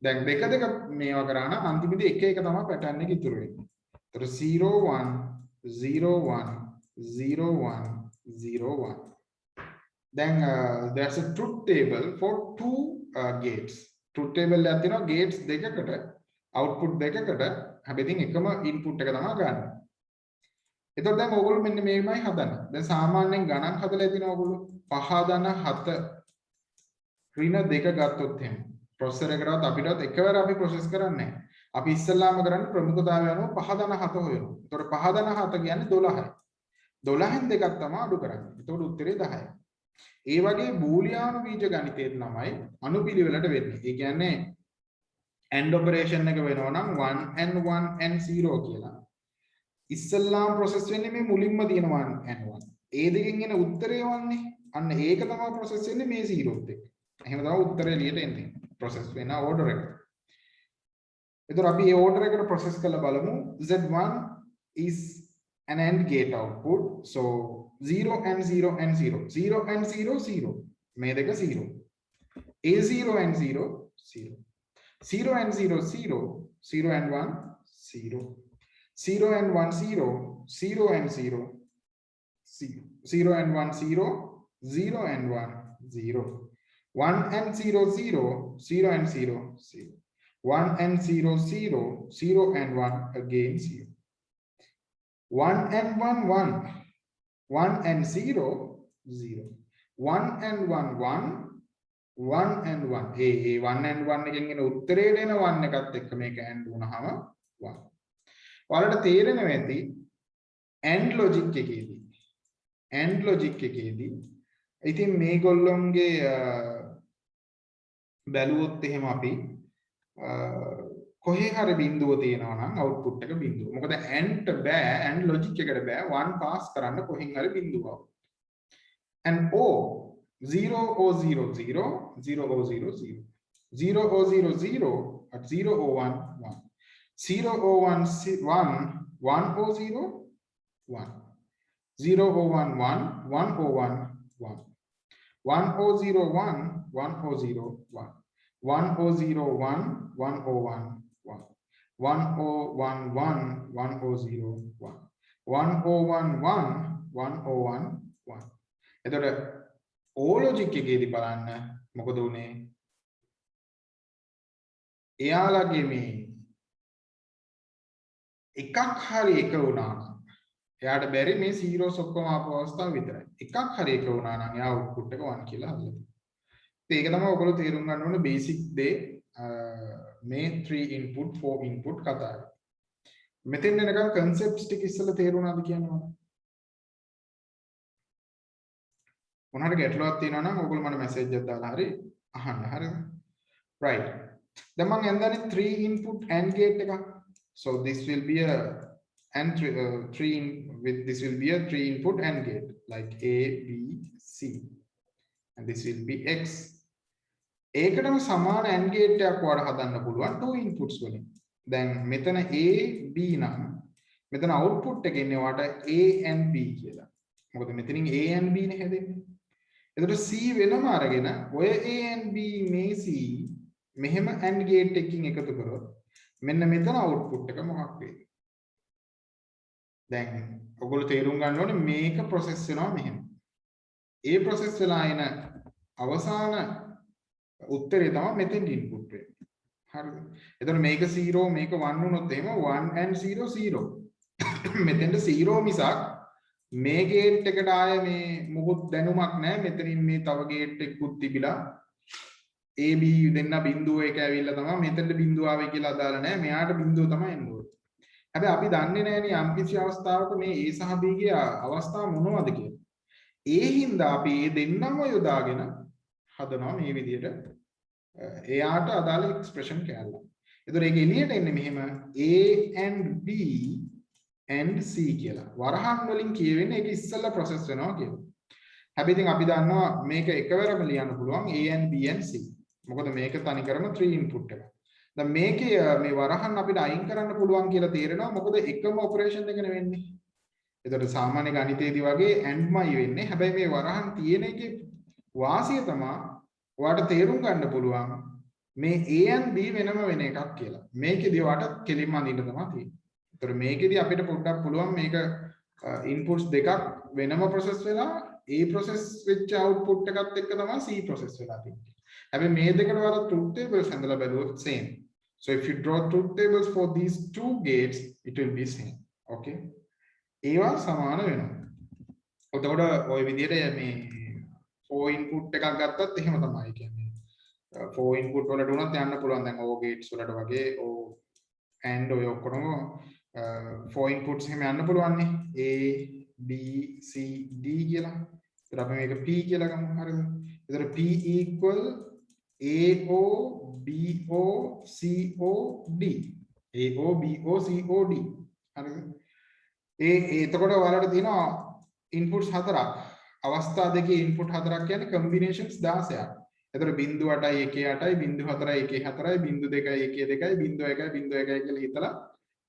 දැන් 2 2 මේවා කරා නම් අන්තිමේදී එක එක තමයි pattern එක ඉතුරු වෙන්නේ. එතකොට 0 1 0 1 0 1 0 1. Then there's a truth table for two gates. truth table එකක් තියෙනවා gates දෙකකට output දෙකකට හැබැයි එකම input එක තමයි ගන්න. එතකොට දැන් ඕගොල්ලෝ මෙන්න මේකමයි හදන්නේ. දැන් සාමාන්‍යයෙන් ගණන් හදලා තියෙන ඕගොල්ලෝ 5 ධන 7 ඍණ 2 ගත්තොත් එහෙම processor එකකටවත් අපිටවත් එකවර අපි process කරන්නේ නැහැ. අපි ඉස්සෙල්ලාම කරන්නේ ප්‍රමුඛතාවය අනුව 5 ධන 7 හොයනවා. එතකොට 5 ධන 7 කියන්නේ 12යි. 12න් දෙකක් තමයි අඩු කරන්නේ. එතකොට උත්තරේ 10යි. ඒ වගේ බූලියානු බීජ ගණිතයේ තමයි අනුපිළිවෙලට වෙන්නේ. ඒ කියන්නේ AND operation එක වෙනවා නම් 1 and 1 and 0 කියලා. ඉස්සල්ලාම process වෙන්නේ මේ මුලින්ම තියෙන 1 and 1. ඒ දෙකෙන් එන උත්තරේ වන්නේ. අන්න ඒක තමයි process වෙන්නේ මේ 0ත් එක්ක. එහෙම තමයි උත්තරේ එළියට එන්නේ. process වෙන order එක. එතකොට අපි මේ order එකට process කරලා බලමු. Z1 is an AND gate output. So 0 and 0 and 0. 0 and 0 0. මේ දෙක 0. A0 and 0 0. 0 and 0 0. 0 and 1 0. 0 and 1 0. 0 and 0 0. 0 and 1 0. 0 and 1 0. 1 and 0 0. 0 and 0 0. 1 and 0 0. 0 and 1 again 0. 1 and 1 1. 1 and 0 0. 1 and 1 1. 1 and 1. A 1 and 1 එකෙන් එන උත්තරේට එන 1 එකත් එක්ක මේක AND වුණාම 1. ඔයාලට තේරෙනවා ඇති AND logic එකේදී ඉතින් මේගොල්ලොන්ගේ බැලුවොත් එහෙම අපි කොහේ හරි බිඳුව තියෙනවා නම් output එක බිඳුව. මොකද AND බෑ AND logic එකට බෑ 1 pass කරන්න කොහෙන් හරි බිඳුව. and O 0 O 0 0 0 O 0 0 0 O 0 0 at 0 O 1 1 0 O 1 1 1 O 0 1 0 O 1 1 1 O 1 1 1 O 0 1 1 O 0 1 1 O 0 1 1 O 1 1 1 O 1 1 1 O 0 1 1 O 1 1 1 O 1 1. එතකොට O logic එකේදී බලන්න මොකද උනේ? එයාලගේ මේ එකක් හරි එක වුණා නම් එයාට බැරි මේ zeros ඔක්කොම ආපු අවස්ථාව විතරයි. එකක් හරි එක වුණා නම් එයා output එක 1 කියලා හදලා තියෙනවා. ඒක තමයි ඔයගොල්ලෝ තේරුම් ගන්න ඕනේ බේසික් දේ මේ 3 input 4 input කතාව. මෙතෙන් එනකම් concepts ටික ඉස්සෙල්ලා තේරුණාද කියනවා. මොනවාට ගැටලුවක් තියෙනවා නම් ඔයගොල්ලෝ මට මැසේජ් එකක් දාලා හරි අහන්න. හරිද? right. දැන් මම යන්දානේ 3 input AND gate එකක්. So this will be a and this will be a 3 input AND gate like A B C and this will be X. ඒකටම සමාන AND gate එකක් වඩ හදන්න පුළුවන් 2 inputs වලින්. දැන් මෙතන A B නම් මෙතන output එක එන්නේ වාට A and B කියලා. මොකද මෙතනින් A and B නේ හැදෙන්නේ. එතකොට C වෙනම අරගෙන ඔය A and B මේ C මෙහෙම AND gate එකකින් එකතු කරොත් මෙන්න මෙතන output එක මොකක් වෙයිද? දැන් ඔයගොල්ලෝ තේරුම් ගන්න ඕනේ මේක process වෙනවා මෙහෙම. ඒ process වෙලා එන අවසාන උත්තරේ තමයි මෙතෙන් ඉන්පුට් වෙන්නේ. හරිද? එතකොට මේක 0 මේක 1 වුණොත් එහෙම 1 and 0 0. මෙතෙන්ට 0 මිසක් මේ ගේට් එකට ආයේ මේ මොකුත් දැනුමක් නැහැ. මෙතනින් මේ තව ගේට් එකකුත් තිබිලා AB දෙන්න බිඳුව එක ඇවිල්ලා තමයි මෙතෙන්ට බිඳුව ආවේ කියලා අදාළ නැහැ. මෙයාට බිඳුව තමයි එන්නේ. හැබැයි අපි දන්නේ නැහැනේ යම්කිසි අවස්ථාවක මේ A සහ B ගේ අවස්ථා මොනවද කියලා. ඒ හින්දා අපි මේ දෙන්නම යොදාගෙන හදනවා මේ විදිහට එයාට අදාළ එක්ස්ප්‍රෙෂන් කැලලා. ඒතර ඒක එළියට එන්නේ මෙහෙම A and B and C කියලා. වරහන් වලින් කියවෙන්නේ ඒක ඉස්සෙල්ලා process වෙනවා කියලා. හැබැයි ඉතින් අපි දන්නවා මේක එකවරම ලියන්න පුළුවන් A and B and C. මොකද මේක තනි කරම 3 input එක. දැන් මේකේ මේ වරහන් අපිට අයින් කරන්න පුළුවන් කියලා තේරෙනවා. මොකද එකම ඔපරේෂන් එක නෙවෙන්නේ. ඒතර සාමාන්‍ය ගණිතයේදී වගේ AND-මයි වෙන්නේ. හැබැයි මේ වරහන් තියෙන එකේ වාසිය තමයි ඔයාට තේරුම් ගන්න පුළුවන් මේ A and B වෙනම වෙන එකක් කියලා. මේකෙදී ඔයාට කෙලින්ම අඳින්න තමයි තියෙන්නේ. ඒතර මේකෙදී අපිට පොඩ්ඩක් පුළුවන් මේක inputs දෙකක් වෙනම process වෙලා A process වෙච්ච output එකත් එක්ක තමයි C process වෙලා තියෙන්නේ. හැබැයි මේ දෙකට වල truth tables හඳලා බැලුවොත් same. So if you draw truth tables for these two gates it will be same. Okay. ඒවා සමාන වෙනවා. එතකොට ওই විදිහට මේ 4 input එකක් ගත්තත් එහෙම තමයි කියන්නේ. 4 input වලට උනත් යන්න පුළුවන් දැන් O gates වලට වගේ O and ඔය ඔක්කොම 4 inputs එහෙම යන්න පුළුවන් නේ. A B C D කියලා. ඒතර අපි මේක P කියලා ගමු හරිද? ඒතර P equal AO BO COD. AO BO COD. හරිද? එතකොට ඔයාලට තියෙනවා inputs හතරක්. අවස්ථා දෙකේ input හතරක් කියන්නේ combinations 16ක්. එතකොට 0.8යි 1.8යි 0.4යි 1.4යි 0.2යි 1.2යි 0.1යි 0.1යි කියලා හිතලා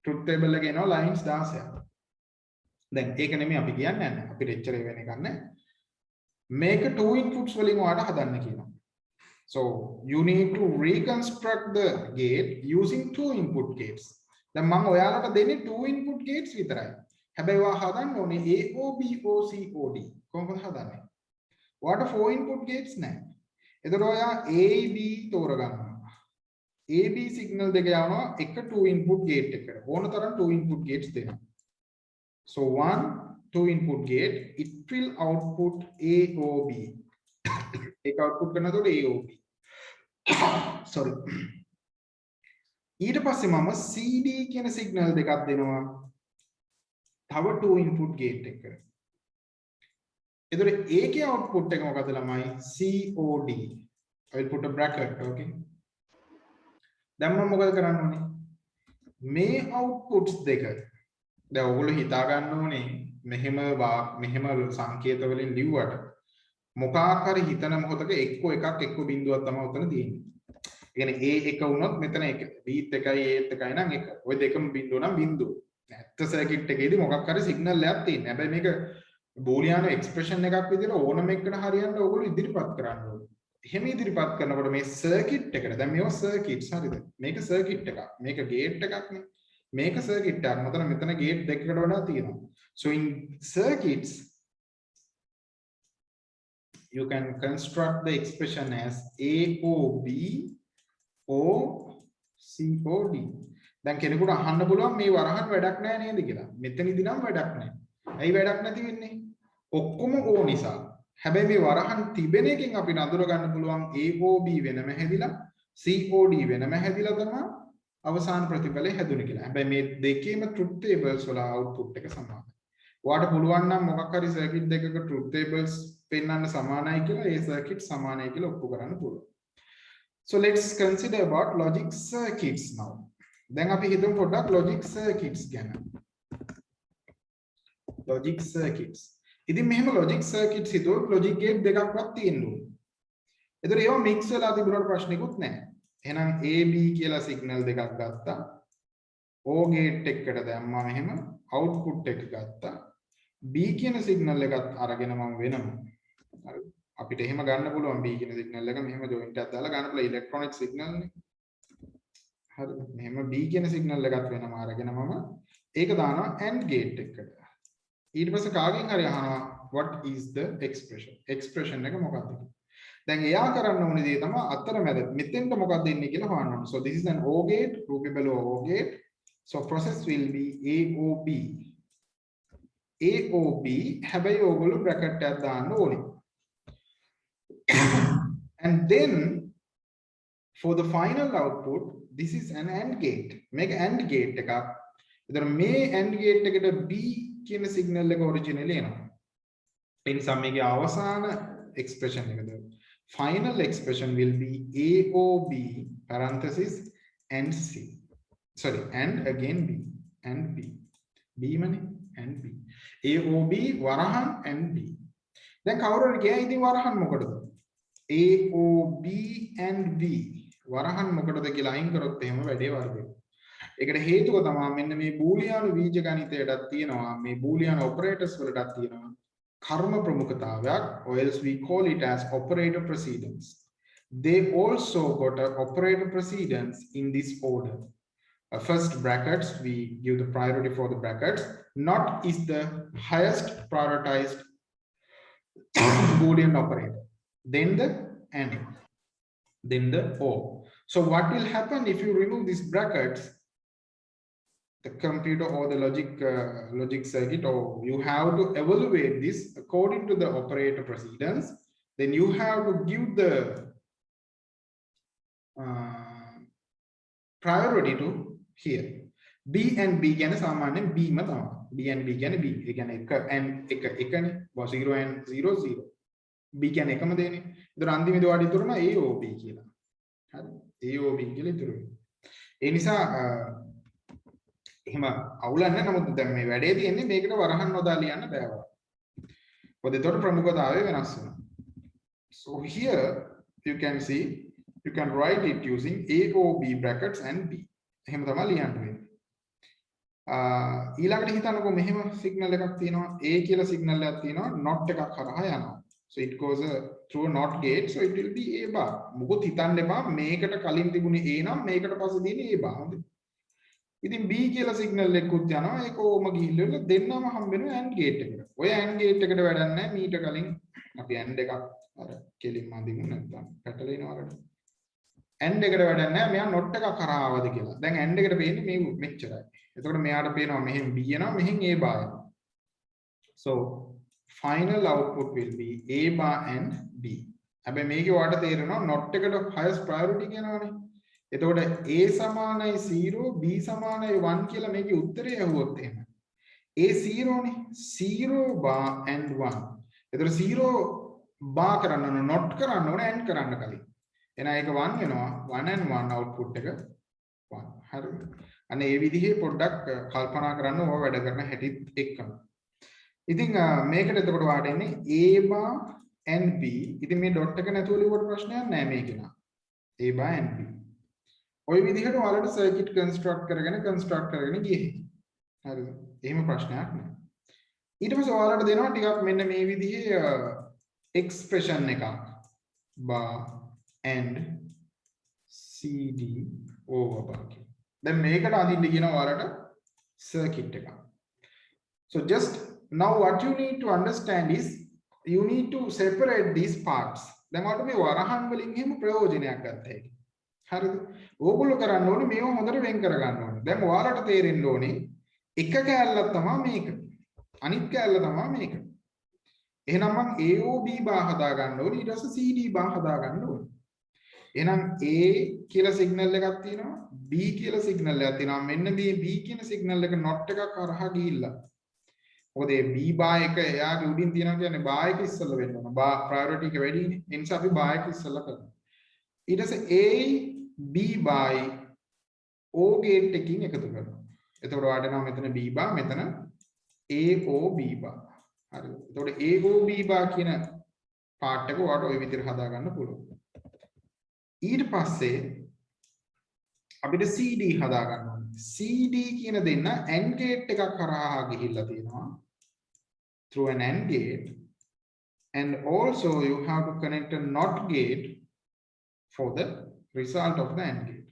truth table එකේ එනවා lines 16ක්. දැන් ඒක නෙමෙයි අපි කියන්නේ නැහැ. අපිට එච්චර වෙන එකක් නැහැ. මේක 2 inputs වලින් ඔයාලට හදන්න කියනවා. So you need to reconstruct the gate using 2 input gates. දැන් මම ඔයාලට දෙන්නේ 2 input gates විතරයි. හැබැයි ඔයා හදන්න ඕනේ AO BO COD. කොහොමද හදන්නේ? ඔයාට 4 input gates නැහැ. එතකොට ඔයා AB තෝරගන්නවා. AB signal දෙක යවනවා එක 2 input gate එකකට. ඕන තරම් 2 input gates දෙනවා. So one 2 input gate it will output AOB. ඒක output කරනකොට AOB. Sorry. ඊට පස්සේ මම CD කියන signal දෙකක් දෙනවා. තව 2 input gate එකකට. එතකොට ඒකේ output එක මොකද ළමයි? COD. I will put a bracket, okay? දැන් මම මොකද කරන්න ඕනේ? මේ outputs දෙක දැන් ඔයගොල්ලෝ හිතා ගන්න ඕනේ මෙහෙම සංකේත වලින් ලිව්වට මොකක් හරි හිතන මොහොතක එක්ක එකක් එක්ක බිඳුවක් තමයි උතන තියෙන්නේ. ඒ කියන්නේ A එක වුණොත් මෙතන එක B එකයි A එකයි නම් එක. ওই දෙකම බිඳුව නම් බිඳුව. ඇත්ත සර්කිට් එකේදී මොකක් හරි සිග්නල් එකක් තියෙනවා. හැබැයි මේක බූලියානු එක්ස්ප්‍රෙෂන් එකක් විදිහට ඕනම එකකට හරියන්න ඕගොල්ලෝ ඉදිරිපත් කරන්න ඕනේ. එහෙම ඉදිරිපත් කරනකොට මේ සර්කිට් එකට දැන් මේවා සර්කිට්ස් හරිද? මේක සර්කිට් එකක්. මේක ගේට් එකක් නේ. මේක සර්කිට් එකක්. මෙතන ගේට් දෙකකට වඩා තියෙනවා. So in circuits you can construct the expression as AOB OCOD. දැන් කෙනෙකුට අහන්න පුළුවන් මේ වරහන් වැඩක් නැහැ නේද කියලා. මෙතනදී නම් වැඩක් නැහැ. ඇයි වැඩක් නැති වෙන්නේ? ඔක්කොම O නිසා. හැබැයි මේ වරහන් තිබෙන එකෙන් අපිට අඳුර ගන්න පුළුවන් AOB වෙනම හැදිලා COD වෙනම හැදිලා තමයි අවසාන ප්‍රතිඵලය හැදුනේ කියලා. හැබැයි මේ දෙකේම truth tables වල output එක සමානයි. ඔයාලට පුළුවන් නම් මොකක් හරි circuit දෙකක truth tables පෙන්වන්න සමානයි කියලා ඒ circuit සමානයි කියලා ඔප්පු කරන්න පුළුවන්. So let's consider about logic circuits now. දැන් අපි හිතමු පොඩ්ඩක් logic circuits ගැන. logic circuits. ඉතින් මෙහෙම logic circuits හිතුවොත් logic gate දෙකක්වත් තියෙන්න ඕනේ. ඒතර ඒවා mix වෙලා තිබුණාට ප්‍රශ්නෙකුත් නැහැ. එහෙනම් AB කියලා signal දෙකක් ගත්තා. O gate එකකට දැම්මා මෙහෙම output එක ගත්තා. B කියන signal එකත් අරගෙන මම වෙනම. හරි. අපිට එහෙම ගන්න පුළුවන් B කියන signal එක මෙහෙම joint එකක් දාලා ගන්න පුළුවන් electronic signal නේ. හරිද? මෙහෙම B කියන signal එකත් වෙනම අරගෙන මම ඒක දානවා AND gate එකකට. ඊට පස්සේ කාගෙන් හරි අහනවා what is the expression එක මොකක්ද කියලා. දැන් එයා කරන්න ඕනේ දේ තමයි අතරමැද මෙතෙන්ට මොකක්ද එන්නේ කියලා හොයන්න ඕනේ. So this is an O gate, රූපේ below O gate. So process will be AOB. AOB හැබැයි ඕගොල්ලෝ bracket එකක් දාන්න ඕනේ. And then for the final output this is an AND gate. මේක AND gate එකක්. ඒතර මේ AND gate එකට B කියන signal එක originally එනවා. ඒ නිසා මේකේ අවසාන expression එකද final expression will be AOB parenthesis and C. Sorry, and again B and B. B මනේ and B. AOB වරහන් and B. දැන් කවුරු හරි කියයි ඉතින් වරහන් මොකටද? AOB and B වරහන් මොකටද කියලා අයින් කරොත් එහෙම වැඩේ වර්ධේ. ඒකට හේතුව තමයි මෙන්න මේ බූලියානු බීජ ගණිතයටත් තියෙනවා මේ බූලියානු ඔපරේටර්ස් වලටත් තියෙනවා කර්ම ප්‍රමුඛතාවයක් or else we call it as operator precedence. They also got an operator precedence in this order. First brackets we give the priority for the brackets. Not is the highest prioritized Boolean operator. Then the AND. Then the OR. So what will happen if you remove these brackets? The computer or the logic circuit, or you have to evaluate this according to the operator precedence. Then you have to give the priority to here. B and B can සාමාන්‍යයෙන් B ම තමයි. B and B කියන්නේ B. ඒ කියන්නේ එක and එකනේ. 0 and 0 0. B කියන්නේ එකම දෙන්නේ. ඒතර අන්තිමේදී ඔයාලට ඉතුරුනා AOB කියලා. හරි. AOB කියලා ඉතුරු වෙනවා. ඒ නිසා එහෙම අවුලක් නැහැ. නමුත් දැන් මේ වැඩේ තියෙන්නේ මේකට වරහන් නොදා ලියන්න බෑ වරක්. මොකද ඒතකොට ප්‍රමුඛතාවය වෙනස් වෙනවා. So here you can see you can write it using AOB brackets and B. එහෙම තමයි ලියන්න වෙන්නේ. ඊළඟට හිතන්නකෝ මෙහෙම සිග්නල් එකක් තියෙනවා A කියලා සිග්නල් එකක් තියෙනවා not එකක් හරහා යනවා. So it goes through a not gate, so it will be A bar. මොකොත් හිතන්න එපා මේකට කලින් තිබුණේ A නම් මේකට පස්සේ තියෙන්නේ A bar. හොඳයි. ඉතින් B කියලා සිග්නල් එකකුත් යනවා ඒක ඕම ගිහිල්ලා දෙන්නම හම්බ වෙනවා AND gate එකට. ඔය AND gate එකට වැඩක් නැහැ මීට කලින් අපි AND එකක් අර කෙලින්ම අඳිමු නැත්නම් පැටලෙනවා වලට. AND එකට වැඩක් නැහැ මෙයා not එකක් කරා ආවද කියලා. දැන් AND එකට පේන්නේ මේ මෙච්චරයි. එතකොට මෙයාට පේනවා මෙහෙන් B යනවා මෙහෙන් A bar යනවා. So final output will be A bar and B. හැබැයි මේකේ ඔයාලට තේරෙනවා not එකට highest priority කියනවනේ. එතකොට A සමානයි 0 B සමානයි 1 කියලා මේකේ උත්තරය ඇහුවොත් එහෙම A 0 නේ 0 bar and 1. එතකොට 0 bar කරන්න ඕන not කරන්න ඕන and කරන්න කලින්. එහෙනම් ඒක 1 වෙනවා 1 and 1 output එක 1. හරිද? අන්න ඒ විදිහේ පොඩ්ඩක් කල්පනා කරන්න ඕවා වැඩ කරන හැටිත් එක්කම. ඉතින් මේකට එතකොට වාට එන්නේ A bar and B. ඉතින් මේ dot එක නැතුව ලියුවට ප්‍රශ්නයක් නැහැ මේකේ නා. A bar and B. ඔය විදිහට ඔයාලට සර්කිට් කන්ස්ට්‍රක්ට් කරගෙන ගියේ. හරිද? එහෙම ප්‍රශ්නයක් නෑ. ඊට පස්සේ ඔයාලට දෙනවා ටිකක් මෙන්න මේ විදිහේ එක්ස්ප්‍රෙෂන් එකක්. bar and CD over bar. දැන් මේකට අදින්න කියනවා ඔයාලට සර්කිට් එකක්. So just now what you need to understand is you need to separate these parts. දැන් ඔයාලට මේ වරහන් වලින් එහෙම ප්‍රයෝජනයක් ගන්න හැකියි. හරිද? ඕගොල්ලෝ කරන්න ඕනේ මේව හොඳට වෙන් කර ගන්න ඕනේ. දැන් ඔයාලට තේරෙන්න ඕනේ එක කෑල්ලක් තමයි මේක. අනිත් කෑල්ල තමයි මේක. එහෙනම් මම AOB බා හදා ගන්න ඕනේ. ඊට පස්සේ CD බා හදා ගන්න ඕනේ. එහෙනම් A කියලා සිග්නල් එකක් තියෙනවා. B කියලා සිග්නල් එකක් තියෙනවා. මෙන්න මේ B කියන සිග්නල් එක not එකක් හරහා ගිහිල්ලා. මොකද මේ B බා එක එයාගේ උඩින් තියෙනවා කියන්නේ බා එක ඉස්සෙල්ලා වෙන්න ඕන. බා ප්‍රයොරිටි එක වැඩිනේ. ඒ නිසා අපි බා එක ඉස්සෙල්ලා කරනවා. ඊට පස්සේ A B bye O gate එකකින් එකතු කරනවා. එතකොට ඔයාලට එනවා මෙතන B බා මෙතන AOB බා. හරිද? එතකොට AOB බා කියන පාර්ට් එක ඔයාලට ওই විදිහට හදා ගන්න පුළුවන්. ඊට පස්සේ අපිට CD හදා ගන්න ඕනේ. CD කියන දෙන්න AND gate එකක් කරහා ගිහිල්ලා තියෙනවා. through an AND gate, and also you have to connect a NOT gate for the result of the AND gate.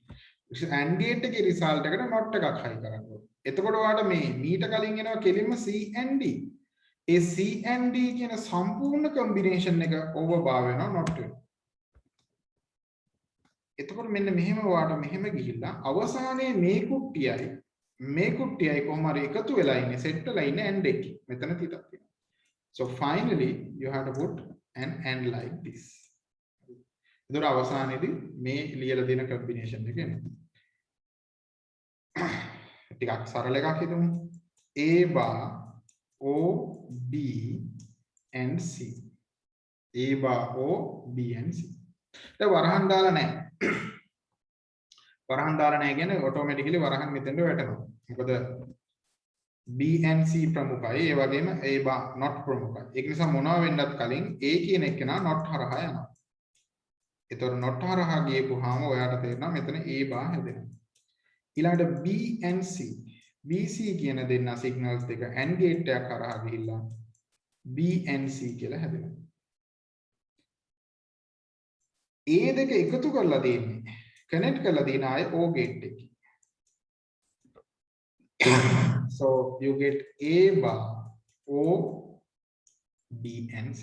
AND gate එකේ result එකට NOT එකක් හයි කරන්න ඕනේ. එතකොට ඔයාලට මේ මීට කලින් එනවා කෙලින්ම C and D. A C and D කියන සම්පූර්ණ combination එක overbar වෙනවා NOT වෙනවා. එතකොට මෙන්න මෙහෙම ඔයාලට මෙහෙම ගිහිල්ලා අවසානයේ මේ කුට්ටියයි කොහොම හරි එකතු වෙලා ඉන්නේ සෙට් වෙලා ඉන්නේ AND එකකින්. මෙතන තිතක් තියෙනවා. So finally you have to put an AND like this. එතකොට අවසානයේදී මේ ලියලා දෙන combination එක එනවා. ටිකක් සරල එකක් හිතමු. A bar O B and C. A bar O B and C. දැන් වරහන් දාලා නැහැ. වරහන් දාලා නැහැ කියන්නේ ඔටෝමැටිකලි වරහන් මෙතෙන්ට වැටෙනවා. මොකද B and C ප්‍රමුඛයි. ඒ වගේම A bar not ප්‍රමුඛයි. ඒක නිසා මොනවා වෙන්නත් කලින් A කියන එක නා not හරහා යනවා. ඒතකොට not හරහා ගියපුවාම ඔයාලට තේරෙනවා මෙතන A bar හැදෙනවා. ඊළඟට B and C BC කියන දෙන්න සිග්නල්ස් දෙක AND gate එකක් කරා ගිහිල්ලා B and C කියලා හැදෙනවා. A දෙක එකතු කරලා දෙන්නේ connect කරලා දෙන ආයේ O gate එකකින්. So you get A bar O B and C.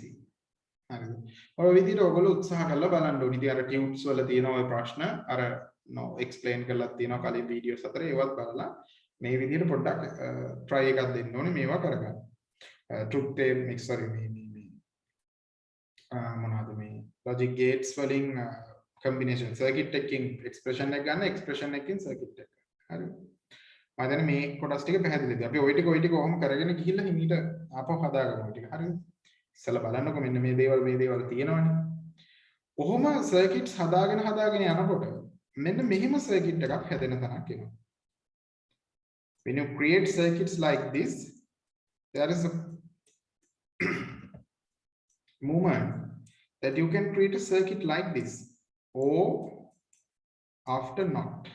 හරිද? ඔය විදිහට ඔයගොල්ලෝ උත්සාහ කරලා බලන්න ඕනේ. ඉතින් අර ටියුට්ස් වල තියෙන ඔය ප්‍රශ්න අර explain කරලා තියෙනවා කලින් වීඩියෝස් අතර ඒවත් බලලා මේ විදිහට පොඩ්ඩක් try එකක් දෙන්න ඕනේ මේවා කරගන්න. truth table sorry මේ මොනවාද මේ logic gates වලින් combination circuit එකකින් expression එක ගන්න expression එකකින් circuit එක. හරිද? මම දැන් මේ කොටස් ටික පැහැදිලිද? අපි ওই ටික ඔහොම කරගෙන ගිහිල්ලා හිමීට ආපහු හදාගමු ওই ටික. හරිද? ඉස්සලා බලන්නකො මෙන්න මේ දේවල් තියෙනවනේ. ඔහොම circuits හදාගෙන යනකොට මෙන්න මෙහෙම circuit එකක් හැදෙන තැනක් එනවා. When you create circuits like this, there is a movement that you can create a circuit like this, O after NOT.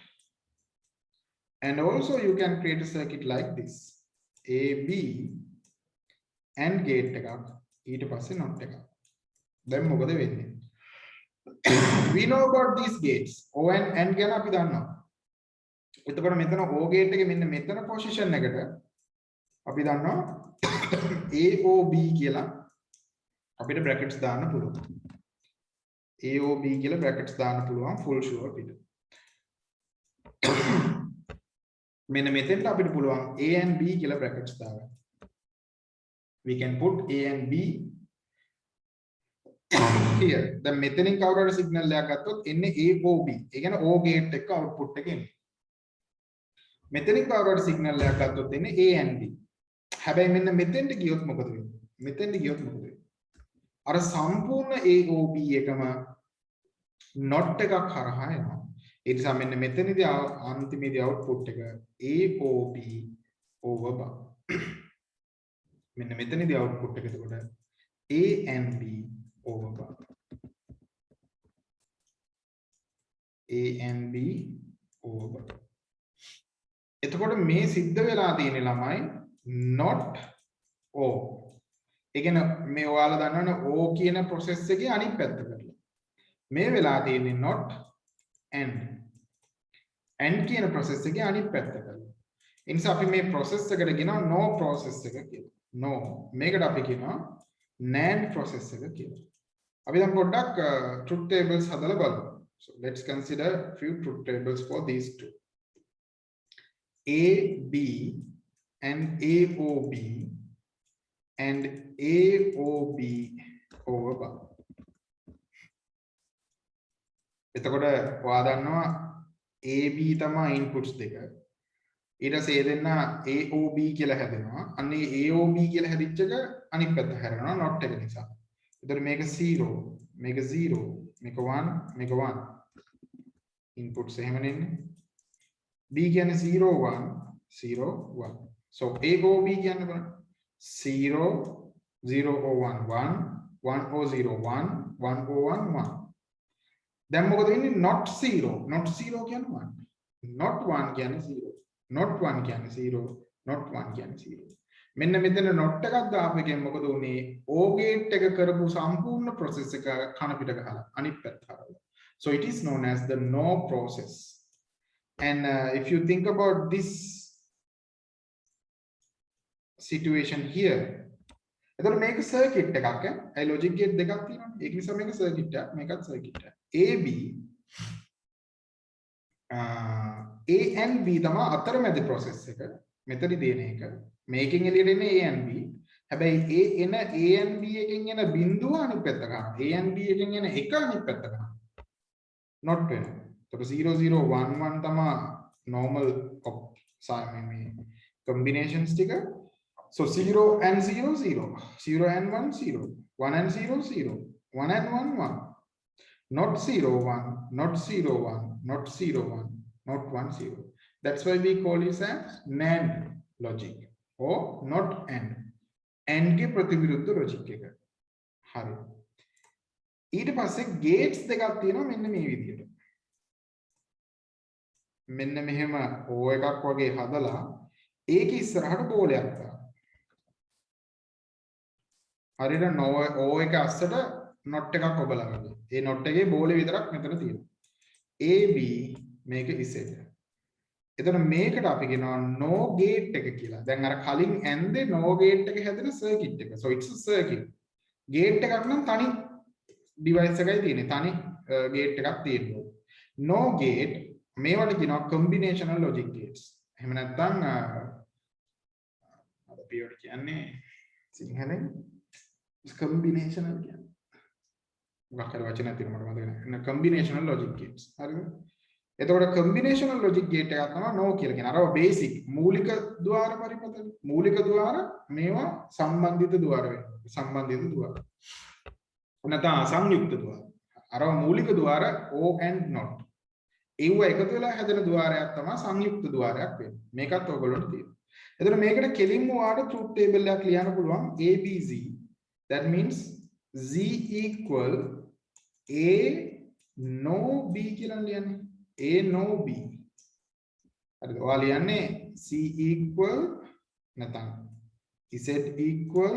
And also you can create a circuit like this, A, B, AND gate එකක් ඊට පස්සේ NOT එකක්. දැන් මොකද වෙන්නේ? We know about these gates. O and AND ගැන අපි දන්නවා. එතකොට මෙතන O gate එකේ මෙන්න මෙතන position එකට අපි දන්නවා AOB කියලා අපිට brackets දාන්න පුළුවන්. AOB කියලා brackets දාන්න පුළුවන් full sure අපිට. මෙන්න මෙතෙන්ට අපිට පුළුවන් A and B කියලා brackets දාගන්න. We can put A and B here. දැන් මෙතනින් කවුරු හරි signal එකක් ගත්තොත් එන්නේ AOB. ඒ කියන්නේ O gate එක output එක එන්නේ. මෙතනින් කවුරු හරි signal එකක් ගත්තොත් එන්නේ A and B. හැබැයි මෙන්න මෙතෙන්ට ගියොත් මොකද වෙන්නේ? මෙතෙන්ට ගියොත් මොකද වෙන්නේ? අර සම්පූර්ණ AOB එකම not එකක් හරහා එනවා. ඒ නිසා මෙන්න මෙතනදී අන්තිමේදී output එක AOB over bar. මෙන්න මෙතනදී output එක එතකොට A and B over bar. A and B over bar. එතකොට මේ සිද්ධ වෙලා තියෙන ළමයි not O. ඒ කියන්නේ මේ ඔයාලා දන්නවනේ O කියන process එකේ අනිත් පැත්ත කරලා. මේ වෙලා තියෙන්නේ not and කියන process එකේ අනිත් පැත්ත කරලා. ඒ නිසා අපි මේ process එකට කියනවා no process එක කියලා. no මේකට අපි කියනවා NAND process එක කියලා. අපි දැන් පොඩ්ඩක් truth tables හදලා බලමු. So let's consider few truth tables for these two. A, B and AOB and AOB over bar. එතකොට ඔයා දන්නවා AB තමයි ඉන්පුට්ස් දෙක. ඊට පස්සේ ඒ දෙන්න AOB කියලා හැදෙනවා. අන්න ඒ AOB කියලා හැදිච්ච එක අනිත් පැත්ත හැරෙනවා not එක නිසා. එතකොට මේක 0, මේක 0, මේක 1, මේක 1. ඉන්පුට්ස් එහෙම නෙන්නේ. B කියන්නේ 0 1 0 1. So AOB කියන්නේ බලන්න 0 0 or 1 1 1 or 0 1 1 or 1 1. දැන් මොකද වෙන්නේ not 0 කියන්නේ 1 not 1 කියන්නේ 0 not 1 කියන්නේ 0 not 1 කියන්නේ 0. මෙන්න මෙතන not එකක් දාපු එකෙන් මොකද උනේ O gate එක කරපු සම්පූර්ණ process එක කන පිට ගහලා අනිත් පැත්ත හරවලා. So it is known as the no process. And if you think about this situation here, එතකොට මේක circuit එකක් ඈ. ඒ logic gate දෙකක් තියෙනවානේ. ඒක නිසා මේක circuit එකක්, මේකත් circuit එකක්. AB A and B තමයි අතරමැද process එක. මෙතනදි දෙන එක. මේකෙන් එළියට එන්නේ A and B. හැබැයි A and B එකෙන් එන බිඳුව අනිත් පැත්ත ගන්නවා. A and B එකෙන් එන එක අනිත් පැත්ත ගන්නවා. not වෙනවා. එතකොට 0 0 1 1 තමයි normal මේ combinations ටික. So 0 and 0 0, 0 and 1 0, 1 and 0 0, 1 and 1 1, not 0 1, not 0 1, not 0 1, not 1 0. That's why we call it as NAND logic or not AND. AND के प्रतिविरुद्ध logic එක. හරි. ඊට පස්සේ gates දෙකක් තියෙනවා මෙන්න මේ විදිහට. මෙන්න මෙහෙම O එකක් වගේ හදලා ඒක ඉස්සරහට බෝලයක් දානවා. හරියට O එක අස්සට not එකක් ඔබලා වගේ. ඒ not එකේ බෝලේ විතරක් මෙතන තියෙනවා. AB මේක Z. එතන මේකට අපි කියනවා no gate එක කියලා. දැන් අර කලින් ඇන්දේ no gate එක හැදෙන circuit එක. So it's a circuit. gate එකක් නම් තනි device එකයි තියෙන්නේ. තනි gate එකක් තියෙනවා. no gate මේවට කියනවා combinational logic gates. එහෙම නැත්නම් අපි ඒවට කියන්නේ සිංහලෙන් combinational කියන්නේ. මොකක් හරි වචනයක් තියෙනවා මට මතක නැහැ. combinational logic gates. හරිද? එතකොට combinational logic gate එකක් තමයි no කියලා කියන්නේ. අරව basic මූලික ద్వාර පරිපථන. මූලික ద్వාර මේවා සම්බන්ධිත ద్వාර වෙනවා. සම්බන්ධිත ద్వාර. නැත්නම් සංයුක්ත ద్వාර. අරව මූලික ద్వාර O and not. ඒව එකතු වෙලා හැදෙන ద్వාරයක් තමයි සංයුක්ත ద్వාරයක් වෙන්නේ. මේකත් ඔයගොල්ලන්ට තියෙනවා. එතකොට මේකට කෙලින්ම ඔයාලට truth table එකක් ලියන්න පුළුවන් ABZ. That means Z equal A no B කියලා ලියන්නේ. A no B. හරිද? ඔයා ලියන්නේ C equal නැත්නම් Z equal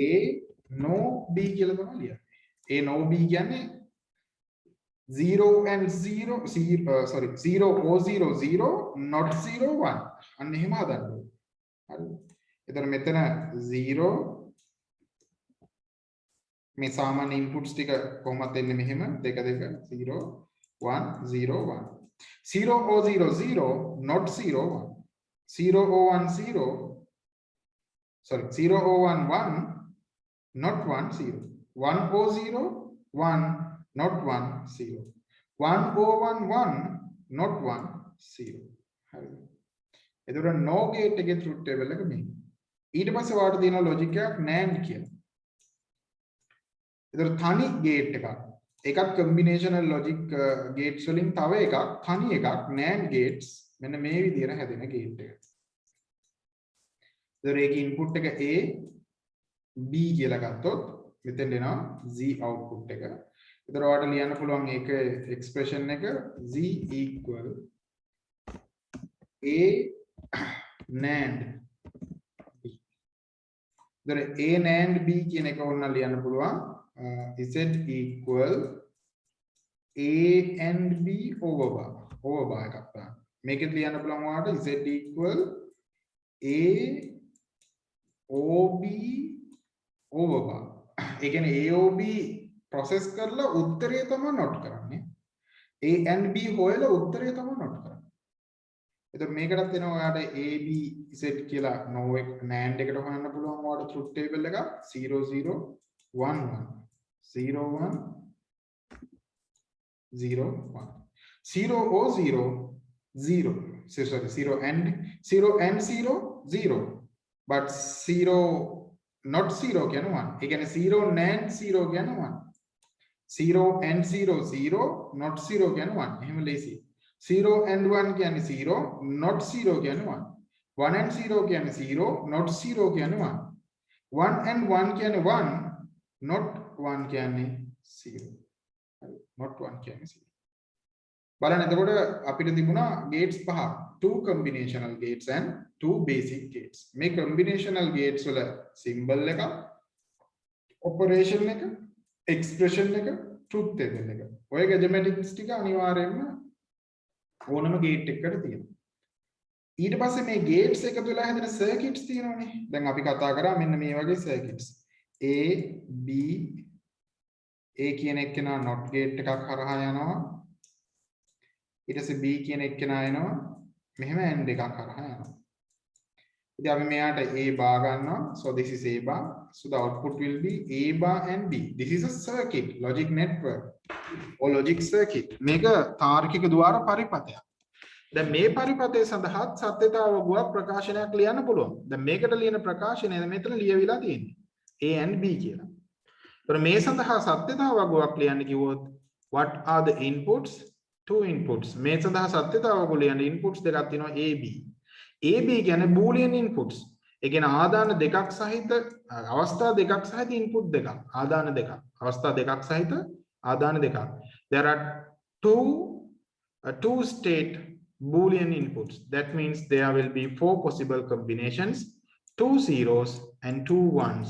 A no B කියලා තමයි ලියන්නේ. A no B කියන්නේ 0 and 0 0 O 0 0 not 0 1 අන්න එහෙම හදන්න ඕනේ. හරිද? එතන මෙතන 0 මේ සාමාන්‍ය ඉන්පුට්ස් ටික කොහොමද එන්නේ මෙහෙම 2 2 0 1 0 1 0 O 0 0 not 0 1 0 O 1 0 0 O 1 1 not 1 0 1 O 0 1 not 1 0 1 O 1 1 not 1 0 හරිද එතකොට no gate එකේ truth table එක මේ ඊට පස්සේ වාට තියෙන logic එකක් NAND කියලා. ඒතර තනි gate එකක්. එකක් combinational logic gates වලින් තව එකක් තනි එකක් NAND gates මෙන්න මේ විදිහට හැදෙන gate එක. ඒතර ඒකේ input එක A B කියලා ගත්තොත් මෙතෙන් එනවා Z output එක. ඒතර ඔයාලට ලියන්න පුළුවන් ඒක expression එක Z equal A NAND then A and B කියන එක ඕන ලියන්න පුළුවන් Z equal A and B over bar එකක් ගන්න. මේකෙත් ලියන්න පුළුවන් ඔයාලට Z equal A OB over bar. ඒ කියන්නේ AOB process කරලා උත්තරය තමයි not කරන්නේ. A and B හොයලා උත්තරය තමයි not කරන්නේ. එතකොට මේකටත් එනවා ඔයාලට AB Z කියලා no එක NAND එකට හොයන්න පුළුවන් ඔයාලට truth table එක 0 0 1 1 0 1 0 1 0 or 0 0 sorry 0 and 0 0 but 0 not 0 කියන 1 ඒ කියන්නේ 0 NAND 0 කියන 1 0 and 0 0 not 0 කියන 1 එහෙම ලේසි 0 and 1 කියන්නේ 0 not 0 කියන්නේ 1 1 and 0 කියන්නේ 0 not 0 කියන්නේ 1 1 and 1 කියන්නේ 1 not 1 කියන්නේ 0 හරි not 1 කියන්නේ 0 බලන්න එතකොට අපිට තිබුණා gates පහ 2 combinational gates and 2 basic gates මේ combinational gates වල symbol එක operation එක expression එක truth table එක ඔය mathematics ටික අනිවාර්යයෙන්ම ඕනම gate එකකට තියෙනවා ඊට පස්සේ මේ gates එකතු වෙලා හැදෙන circuits තියෙනවානේ දැන් අපි කතා කරා මෙන්න මේ වගේ circuits A B A කියන එක්කෙනා not gate එකක් හරහා යනවා ඊට පස්සේ B කියන එක්කෙනා එනවා මෙහෙම AND එකක් හරහා යනවා ඉතින් අපි මෙයාට A bar ගන්නවා so this is A bar so the output will be A bar and B this is a circuit logic network or logic circuit මේක තාර්කික ద్వාර පරිපථයක් දැන් මේ පරිපථය සඳහා සත්‍යතාව ගුවක් ප්‍රකාශනයක් ලියන්න පුළුවන් දැන් මේකට ලියන ප්‍රකාශනය මෙතන ලියවිලා තියෙන්නේ A and B කියලා ඒතර මේ සඳහා සත්‍යතාව ගුවක් ලියන්න කිව්වොත් what are the inputs two inputs මේ සඳහා සත්‍යතාව ගුව ලියන්න inputs දෙකක් තියෙනවා AB AB කියන්නේ boolean inputs ඒ කියන්නේ ආදාන දෙකක් සහිත අවස්ථා දෙකක් සහිත input දෙකක් ආදාන දෙකක් අවස්ථා දෙකක් සහිත ආදාන දෙකක් there are two state boolean inputs that means there will be 4 possible combinations 2 zeros and 2 ones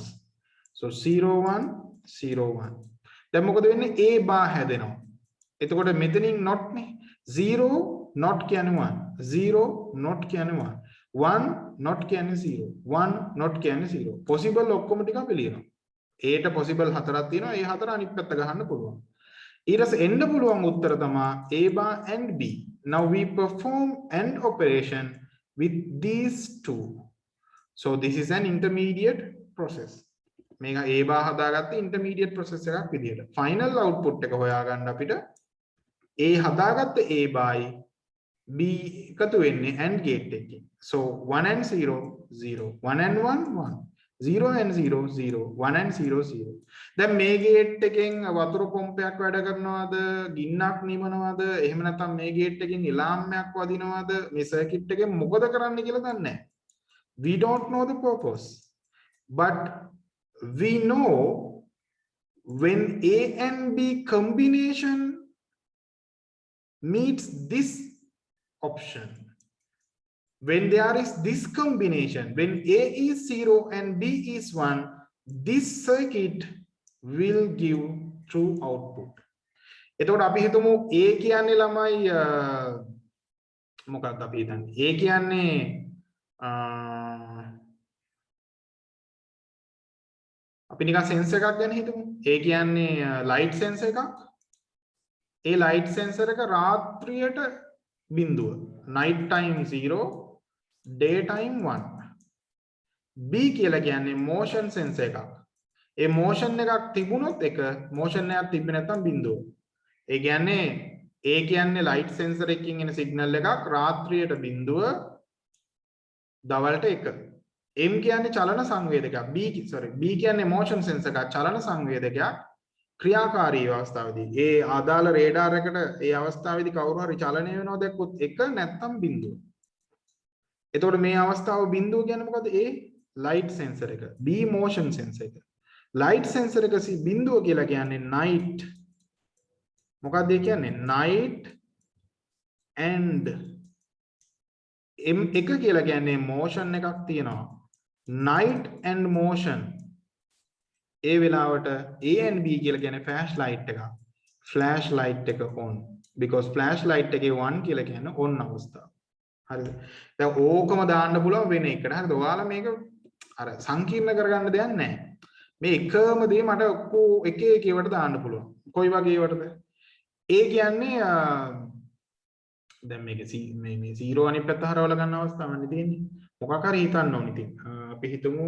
so 0 1 0 1 දැන් මොකද වෙන්නේ A bar හැදෙනවා එතකොට මෙතනින් not නේ 0 not කියන්නේ 1 0 not කියන්නේ 1 1 not කියන්නේ 0 1 not කියන්නේ 0 possible ඔක්කොම ටික අපි ලියනවා A ට possible හතරක් තියෙනවා ඒ හතර අනිත් පැත්ත ගහන්න පුළුවන් ඊට පස්සේ එන්න පුළුවන් උත්තර තමයි A bar and B now we perform AND operation with these two so this is an intermediate process මේක A bar හදාගත්ත intermediate process එකක් විදියට final output එක හොයාගන්න අපිට A හදාගත්ත A bar B එකතු වෙන්නේ AND gate එකකින් so 1 and 0 0 1 and 1 1 0 and 0 0 1 and 0 0 දැන් මේ gate එකෙන් වතුර පොම්පයක් වැඩ කරනවද ගින්නක් නිවනවද එහෙම නැත්නම් මේ gate එකෙන් ඉලාම්මයක් වදිනවද මේ circuit එකෙන් මොකද කරන්න කියලා දන්නේ නැහැ we don't know the purpose but we know when A and B combination meets this option when there is this combination when A is 0 and B is 1 this circuit will give true output එතකොට අපි හිතමු A කියන්නේ ළමයි මොකක්ද අපි හිතන්නේ A කියන්නේ අපි නිකන් sensor එකක් ගැන හිතමු A කියන්නේ light sensor එකක් ඒ light sensor එක රාත්‍රියට බිඳුව night time 0 day time 1 B කියලා කියන්නේ motion sensor එකක් ඒ motion එකක් තිබුණොත් එක motion එකක් තිබ්බේ නැත්නම් බිඳුව ඒ කියන්නේ A කියන්නේ light sensor එකකින් එන signal එකක් රාත්‍රියට බිඳුව දවල්ට 1 M කියන්නේ චලන සංවේදකයක් B කියන්නේ motion sensor එකක් චලන සංවේදකයක් ක්‍රියාකාරී අවස්ථාවේදී ඒ ආදාළ රේඩාර එකට ඒ අවස්ථාවේදී කවුරු හරි චලනය වෙනවා දැක්කොත් 1 නැත්නම් බිඳුව. එතකොට මේ අවස්ථාව බිඳුව කියන්නේ මොකද? A light sensor එක. B motion sensor එක. light sensor එක බිඳුව කියලා කියන්නේ night. මොකක්ද ඒ කියන්නේ? night and M එක කියලා කියන්නේ motion එකක් තියෙනවා. night and motion ඒ වෙලාවට A and B කියලා කියන්නේ flash light එක. flash light එක on because flash light එකේ 1 කියලා කියන්නේ on අවස්ථාව. හරිද? දැන් ඕකම දාන්න පුළුවන් වෙන එකට. හරිද? ඔයාලා මේක අර සංකීර්ණ කරගන්න දෙයක් නැහැ. මේ එකම දේ මට ඔක්කො එක එක ඒවට දාන්න පුළුවන්. කොයි වගේ ඒවටද? A කියන්නේ දැන් මේක මේ 0 අනිත් පැත්ත හරවලා ගන්න අවස්ථාවක් තියෙන්නේ. මොකක් හරි හිතන්න ඕනේ ඉතින්. අපි හිතමු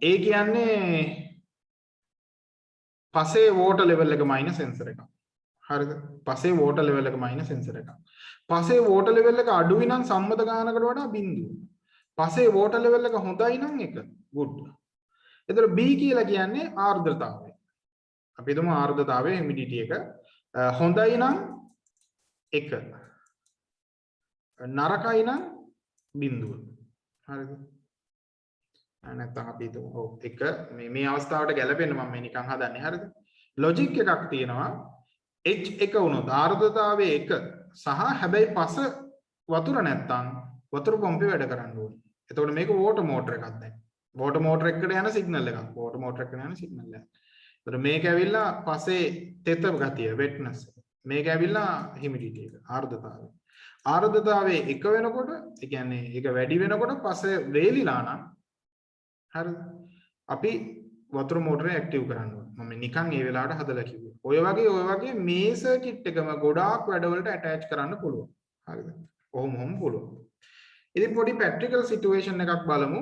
ඒ කියන්නේ පසේ වෝටර් ලෙවල් එක මයිනස් සෙන්සර් එකක්. හරිද? පසේ වෝටර් ලෙවල් එක මයිනස් සෙන්සර් එකක්. පසේ වෝටර් ලෙවල් එක අඩුයි නම් සම්මත ගානකට වඩා බිඳුව. පසේ වෝටර් ලෙවල් එක හොඳයි නම් 1. good. එතකොට B කියලා කියන්නේ ආර්ද්‍රතාවය. අපි හිතමු ආර්ද්‍රතාවය humidity එක හොඳයි නම් 1. නරකයි නම් බිඳුව. හරිද? නැත්නම් අපි හිතමු ඔව් 1 මේ අවස්ථාවට ගැලපෙන්න මම මේ නිකන් හදන්නේ. හරිද? ලොජික් එකක් තියෙනවා H1 වුණොත් ආර්ද්‍රතාවය 1 සහ හැබැයි පස වතුර නැත්තම් වතුර පොම්පේ වැඩ කරන්න ඕනේ. එතකොට මේක වෝටර් මෝටර් එකක් දැන්. වෝටර් මෝටර් එකකට යන සිග්නල් එකක්. වෝටර් මෝටර් එකකට යන සිග්නල් එකක්. එතකොට මේක ඇවිල්ලා පසේ තෙත ගතිය wetness. මේක ඇවිල්ලා humidity එක ආර්ද්‍රතාවය. ආර්ද්‍රතාවයේ 1 වෙනකොට ඒ කියන්නේ ඒක වැඩි වෙනකොට පසේ වේලිලා නම් හරිද? අපි වතුර මෝටරේ ඇක්ටිව් කරන්න ඕනේ. මම නිකන් ඒ වෙලාවට හදලා කිව්වේ. ඔය වගේ මේ සර්කිට් එකම ගොඩාක් වැඩවලට ඇටච් කරන්න පුළුවන්. හරිද? ඔහොම පුළුවන්. ඉතින් පොඩි ප්‍රැක්ටිකල් සිටුේෂන් එකක් බලමු.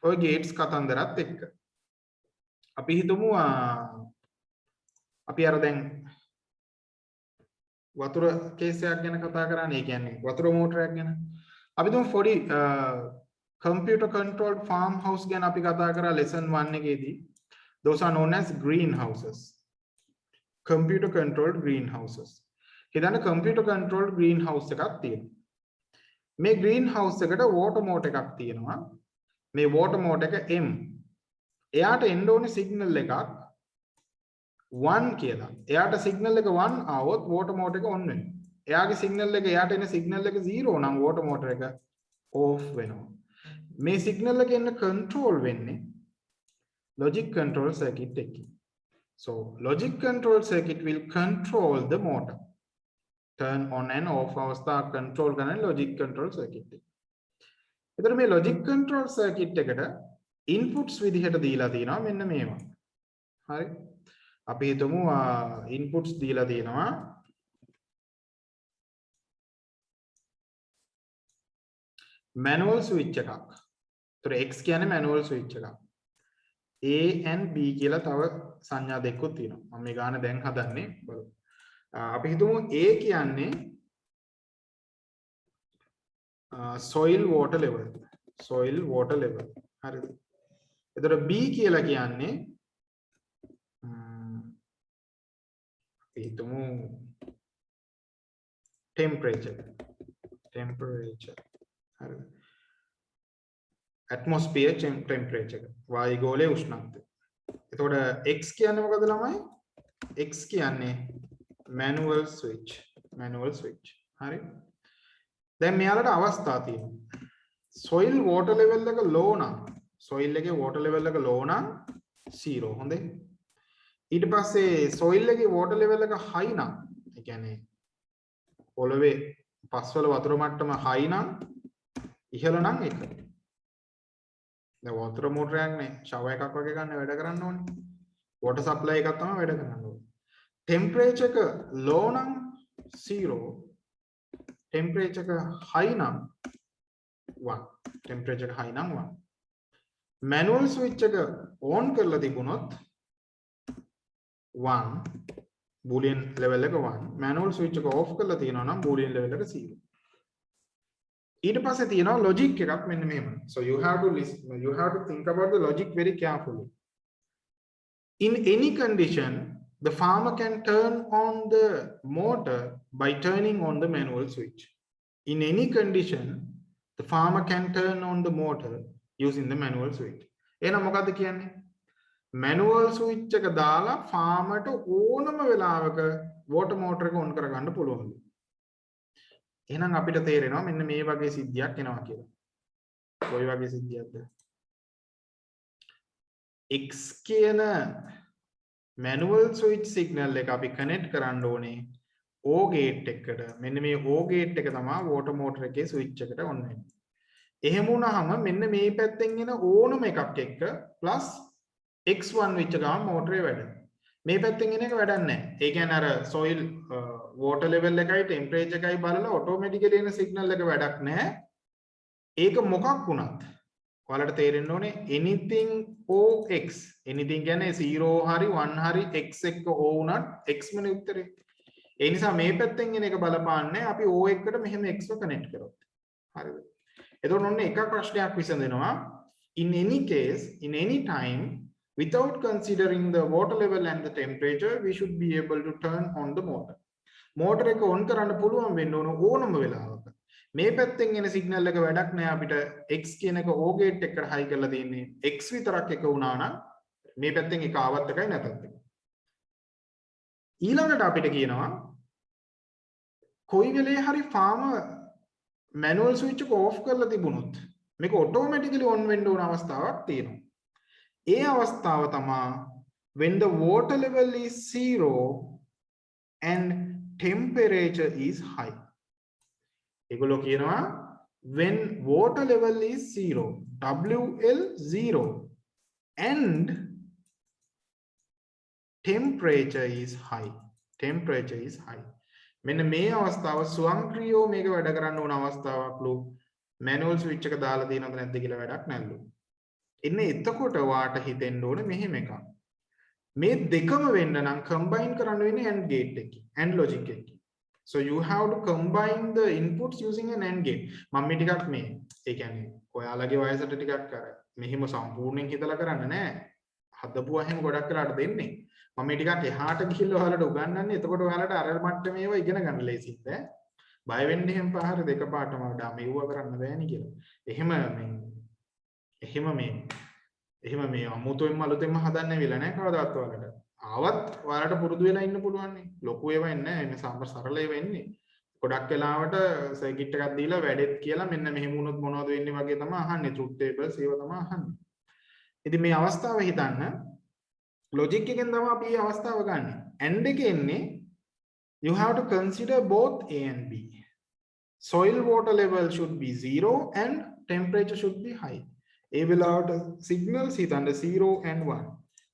ඔය ගේට්ස් කතන්දරත් එක්ක. අපි හිතමු අපි අර දැන් වතුර කේස් එකක් ගැන කතා කරන්නේ. ඒ කියන්නේ වතුර මෝටරයක් ගැන. අපි තුමු පොඩි computer controlled farmhouse ගැන අපි කතා කරා lesson 1 එකේදී. Those are known as greenhouses. Computer controlled greenhouses. හිතන්න computer controlled greenhouse එකක් තියෙනවා. මේ greenhouse එකට water motor එකක් තියෙනවා. මේ water motor එක M. එයාට එන්න ඕනේ signal එකක් 1 කියලා. එයාට signal එක 1 ආවොත් water motor එක on වෙනවා. එයාගේ signal එක එයාට එන signal එක 0 නම් water motor එක off වෙනවා. මේ signal එක එන්න control වෙන්නේ logic control circuit එකකින්. So logic control circuit will control the motor. Turn on and off අවස්ථා control කරන logic control circuit එක. එතකොට මේ logic control circuit එකට inputs විදිහට දීලා තියෙනවා මෙන්න මේවා. හරි. අපි හිතමු inputs දීලා තියෙනවා manual switch එකක්. එතකොට X කියන්නේ manual switch එකක්. A and B කියලා තව සංඥා දෙකකුත් තියෙනවා. මම මේ ගාන දැන් හදන්නේ බලමු. අපි හිතමු A කියන්නේ soil water level. soil water level. හරිද? එතකොට B කියලා කියන්නේ අපි හිතමු temperature. හරිද? atmosphere temperature. වායුගෝලයේ උෂ්ණත්වය. එතකොට X කියන්නේ මොකද ළමයි? X කියන්නේ manual switch. හරි. දැන් මෙයාලට අවස්ථා තියෙනවා. soil water level එක low නම් soil එකේ water level එක low නම් 0 හොඳයි. ඊට පස්සේ soil එකේ water level එක high නම් ඒ කියන්නේ පොළවේ පස්වල වතුර මට්ටම high නම් ඉහළ නම් 1. දැන් water motor එකක් නේ shower එකක් වගේ ගන්න වැඩ කරන්න ඕනේ. water supply එකක් තමයි වැඩ කරන්න ඕනේ. temperature එක low නම් 0. temperature එක high නම් 1. temperature එක high නම් 1. manual switch එක on කරලා තිබුණොත් 1 boolean level එක 1. manual switch එක off කරලා තියෙනවා නම් boolean level එක 0. ඊට පස්සේ තියෙනවා logic එකක් මෙන්න මෙහෙම. So you have to listen, you have to think about the logic very carefully. In any condition, the farmer can turn on the motor by turning on the manual switch. In any condition, the farmer can turn on the motor using the manual switch. එහෙනම් මොකද්ද කියන්නේ? manual switch එක දාලා farmer ට ඕනම වෙලාවක water motor එක on කරගන්න පුළුවන්. එහෙනම් අපිට තේරෙනවා මෙන්න මේ වගේ සිද්ධියක් එනවා කියලා. කොයි වගේ සිද්ධියක්ද? X කියන manual switch signal එක අපි connect කරන්න ඕනේ O gate එකකට. මෙන්න මේ O gate එක තමයි water motor එකේ switch එකට on වෙන්නේ. එහෙම වුණාම මෙන්න මේ පැත්තෙන් එන ඕනම එකක් එක්ක plus X1 වෙච්ච ගමන් මෝටරේ වැඩ. මේ පැත්තෙන් එන එක වැඩක් නැහැ. ඒ කියන්නේ අර soil water level එකයි temperature එකයි බලලා automatically එන signal එක වැඩක් නැහැ. ඒක මොකක් වුණත් ඔයාලට තේරෙන්න ඕනේ anything ox anything කියන්නේ 0 හරි 1 හරි x එක්ක o වුණත් x මනේ උත්තරේ. ඒ නිසා මේ පැත්තෙන් එන එක බලපාන්නේ අපි o එකට මෙහෙම x ව කනෙක්ට් කරොත්. හරිද? එතකොට ඔන්න එක ප්‍රශ්නයක් විසඳෙනවා. In any case, in any time, without considering the water level and the temperature, we should be able to turn on the motor. Motor එක on කරන්න පුළුවන් වෙන්න ඕන ඕනම වෙලාවක. මේ පැත්තෙන් එන සිග්නල් එක වැඩක් නෑ අපිට x කියන එක O gate එකට හයි කරලා තියෙන්නේ. x විතරක් එක වුණා නම් මේ පැත්තෙන් එක ආවත් එකයි නැතත් එකයි. ඊළඟට අපිට කියනවා කොයි වෙලේ හරි farmer manual switch එක off කරලා තිබුණොත් මේක automatically on වෙන්න ඕන අවස්ථාවක් තියෙනවා. ඒ අවස්ථාව තමයි when the water level is 0 and temperature is high. ඒගොල්ලෝ කියනවා when water level is 0, WL 0 and temperature is high. Temperature is high. මෙන්න මේ අවස්ථාව ස්වයංක්‍රීයව මේක වැඩ කරන්න ඕන අවස්ථාවක්ලු. manual switch එක දාලා තියෙනවද නැද්ද කියලා වැඩක් නැල්ලු. ඉන්නේ එතකොට වාට හිතෙන්න ඕනේ මෙහෙම එකක්. මේ දෙකම වෙන්න නම් combine කරන්න වෙන්නේ AND gate එකකින් AND logic එකකින්. So you have to combine the inputs using an AND gate. මම මේ ටිකක් මේ ඒ කියන්නේ ඔයාලගේ වයසට ටිකක් අර මෙහිම සම්පූර්ණයෙන් හිතලා කරන්න නෑ. හදපුවා හැම ගොඩක් වෙලාට දෙන්නේ. මම මේ ටිකක් එහාට ගිහිල්ලා ඔයාලට උගන්වන්නේ. එතකොට ඔයාලට අර මට්ටමේ ඒවා ඉගෙන ගන්න ලේසියිද? බය වෙන්න එහෙම පාර දෙක පාටම වඩා මෙව්ව කරන්න බෑනේ කියලා. එහෙම මේ අමුතුවෙන්ම අලුතෙන්ම හදන්න වෙලා නැහැ කවදාවත් ඔයාලට. ආවත් ඔයාලට පුරුදු වෙලා ඉන්න පුළුවන් නේ. ලොකු ඒවා එන්නේ නැහැ. මේ සම්පූර්ණ සරල ඒවා එන්නේ. ගොඩක් වෙලාවට සර්කිට් එකක් දීලා වැඩෙත් කියලා මෙන්න මෙහෙම වුණොත් මොනවද වෙන්නේ වගේ තමයි අහන්නේ. truth tables ඒවා තමයි අහන්නේ. ඉතින් මේ අවස්ථාව හිතන්න logic එකෙන් තමයි අපි මේ අවස්ථාව ගන්න. AND එකේ එන්නේ you have to consider both A and B. Soil water level should be 0 and temperature should be high. ඒ වෙලාවට signals හිතන්න 0 and 1.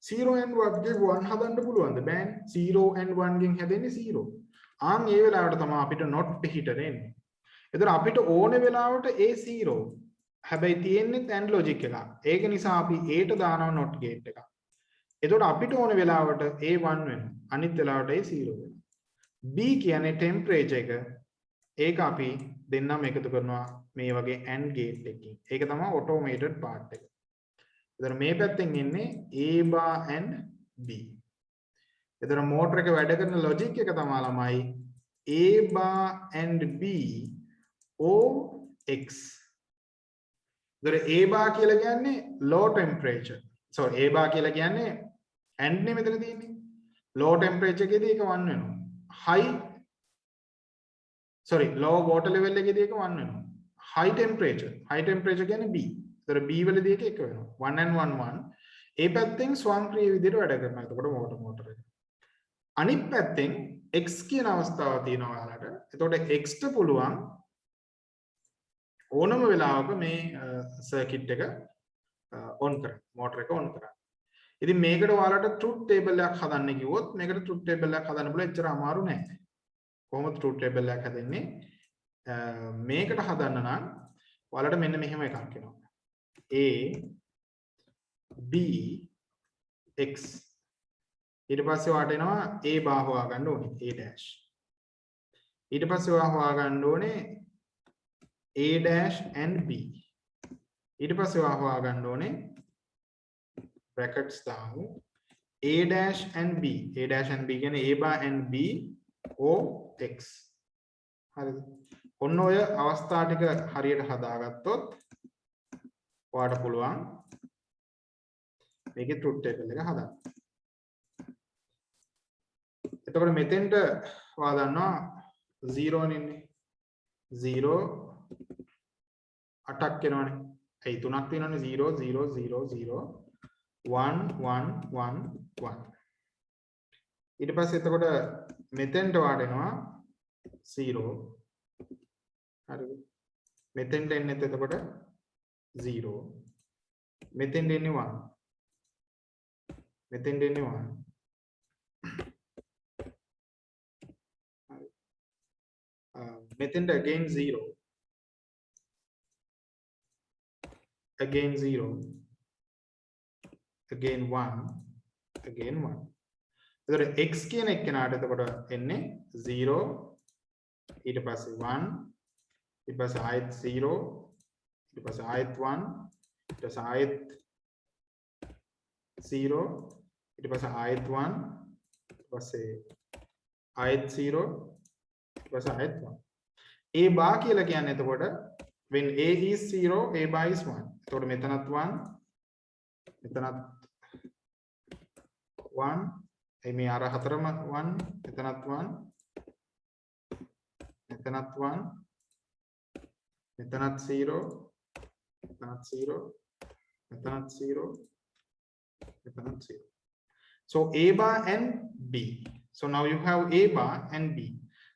0 and 1 ගේ 1 හදන්න පුළුවන්ද? බෑනේ. 0 and 1 ගෙන් හැදෙන්නේ 0. ආන් ඒ වෙලාවට තමයි අපිට not පිටිට එන්නේ. එතන අපිට ඕන වෙලාවට A 0. හැබැයි තියෙන්නේ AND logic එක. ඒක නිසා අපි A ට දානවා not gate එක. එතකොට අපිට ඕන වෙලාවට A 1 වෙනවා. අනිත් වෙලාවට A 0 වෙනවා. B කියන්නේ temperature එක. ඒක අපි දෙන්නම එකතු කරනවා මේ වගේ AND gate එකකින්. ඒක තමයි automated part එක. එතන මේ පැත්තෙන් එන්නේ A bar and B. එතන motor එක වැඩ කරන logic එක තමයි ළමයි A bar and B O X. එතන A bar කියලා කියන්නේ low temperature. sorry A bar කියලා කියන්නේ AND නේ මෙතන තියෙන්නේ. low temperature එකේදී ඒක 1 වෙනවා. low water level එකේදී ඒක 1 වෙනවා. high temperature කියන්නේ B. ඒතර B වලදී ඒක 1 වෙනවා. 1 and 1 1. ඒ පැත්තෙන් ස්වයංක්‍රීය විදිහට වැඩ කරනවා. එතකොට motor එක. අනිත් පැත්තෙන් X කියන අවස්ථාව තියෙනවා ඔයාලට. එතකොට X ට පුළුවන් ඕනම වෙලාවක මේ circuit එක on කරන්න. motor එක on කරන්න. ඉතින් මේකට ඔයාලට truth table එකක් හදන්න කිව්වොත් මේකට truth table එකක් හදන්න පුළුවන් එච්චර අමාරු නෑ. කොහොමද truth table එකක් හදන්නේ? මේකට හදන්න නම් ඔයාලට මෙන්න මෙහෙම එකක් එනවා. A B X ඊට පස්සේ ඔයාලට එනවා A bar හොයාගන්න ඕනේ A dash. ඊට පස්සේ ඔයා හොයාගන්න ඕනේ A dash and B. ඊට පස්සේ ඔයා හොයාගන්න ඕනේ brackets දාමු A dash and B. A dash and B කියන්නේ A bar and B O X. හරිද? ඔන්න ඔය අවස්ථා ටික හරියට හදාගත්තොත් ඔයාලට පුළුවන් මේකේ truth table එක හදන්න. එතකොට මෙතෙන්ට ඔයා දන්නවා 0 නෙන්නේ. 0 8ක් එනවනේ. ඒ තුනක් තියෙනවනේ 0 0 0 0 1 1 1 1. ඊට පස්සේ එතකොට මෙතෙන්ට ඔයාලට එනවා 0. හරිද? මෙතෙන්ට එන්නේ එතකොට 0. මෙතෙන්ට එන්නේ 1. මෙතෙන්ට එන්නේ 1. මෙතෙන්ට again 0 again 0 again 1 again 1 එතකොට x කියන එක්කෙනාට එතකොට එන්නේ 0 ඊට පස්සේ 1 ඊට පස්සේ ආයෙත් 0 ඊට පස්සේ ආයෙත් 1 ඊට පස්සේ ආයෙත් 0 ඊට පස්සේ ආයෙත් 1 ඊට පස්සේ ආයෙත් 0 ඊට පස්සේ ආයෙත් 1 a bar කියලා කියන්නේ එතකොට when a is 0 a bar is 1 එතකොට මෙතනත් 1 මෙතනත් 1 මේ අර හතරම 1 මෙතනත් 1 මෙතනත් 1 මෙතනත් 0 මෙතනත් 0 මෙතනත් 0 මෙතනත් 0 so a bar and b so now you have a bar and b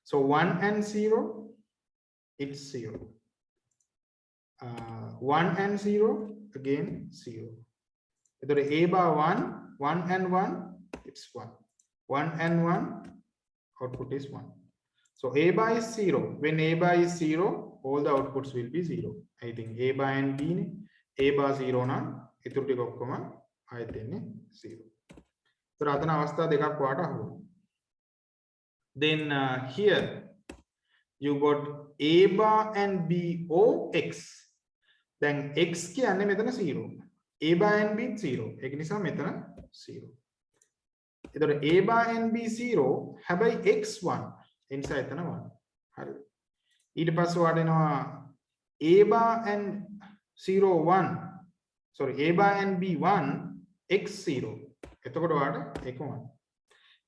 so 1 and 0 it's 0 1 and 0 again 0 etor a bar 1 1 and 1 it's 1 1 and 1 output is 1 so a bar is 0 when a bar is 0 all the outputs will be 0 I think a bar and b ne a bar 0 නම් ඉතුරු ටික ඔක්කොම ආයෙත් එන්නේ 0 so අතන අවස්ථා දෙකක් වාට අහුවෙනවා then here you got a bar and b o x then x කියන්නේ මෙතන 0 a bar and b 0 ඒක නිසා මෙතන 0 එතකොට a bar and b 0 හැබැයි x 1 ඒ නිසා එතන 1 හරි ඊට පස්සේ වඩනවා a bar and 0 1 sorry a bar and b 1 x 0 එතකොට වාට ඒක 1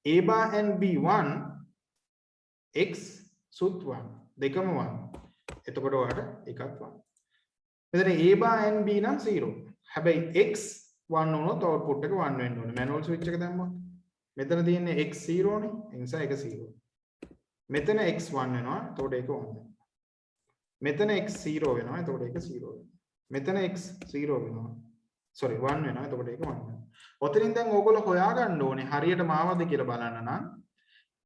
a bar and b 1 x සුත් 1 දෙකම 1 එතකොට වාට එකක් 1 මෙතන a bar and b නම් 0 හැබැයි x 1 වුණොත් output එක 1 වෙන්න ඕනේ manual switch එක දැම්මොත් මෙතන තියෙන්නේ x 0 නේ ඒ නිසා ඒක 0 මෙතන x 1 වෙනවා එතකොට ඒක 1 වෙනවා මෙතන x 0 වෙනවා එතකොට ඒක 0 වෙනවා මෙතන x 0 වෙනවා sorry 1 වෙනවා එතකොට ඒක 1 වෙනවා ඔතනින් දැන් ඕගොල්ලෝ හොයාගන්න ඕනේ හරියට මාවද කියලා බලන්න නම්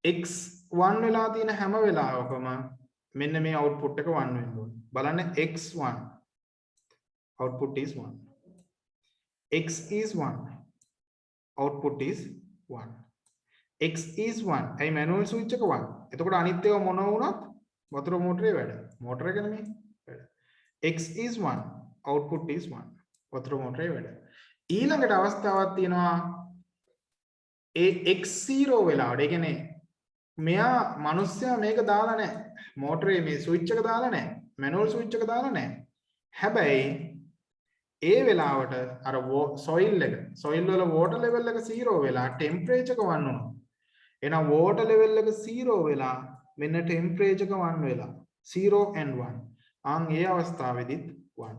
x 1 වෙලා තියෙන හැම වෙලාවකම මෙන්න මේ output එක 1 වෙන්න ඕනේ බලන්න x1 output is 1 x is 1 output is 1 x is 1 ඇයි manual switch එක 1 එතකොට අනිත් ඒවා මොන වුණත් වතුර මෝටරේ වැඩ මෝටර එක නෙමෙයි වැඩ x is 1 output is 1 වතුර මෝටරේ වැඩ ඊළඟට අවස්ථාවක් තියෙනවා ඒ x0 වෙලාවට ඒ කියන්නේ මෙයා මිනිස්සයා මේක දාලා නැහැ මෝටරේ මේ ස්විච් එක දාලා නැහැ manual switch එක දාලා නැහැ හැබැයි ඒ වෙලාවට අර soil වල water level එක 0 වෙලා temperature එක 1 වුණා එහෙනම් water level එක 0 වෙලා මෙන්න temperature එක 1 වෙලා 0 and 1 අන් ඒ අවස්ථාවේදීත් 1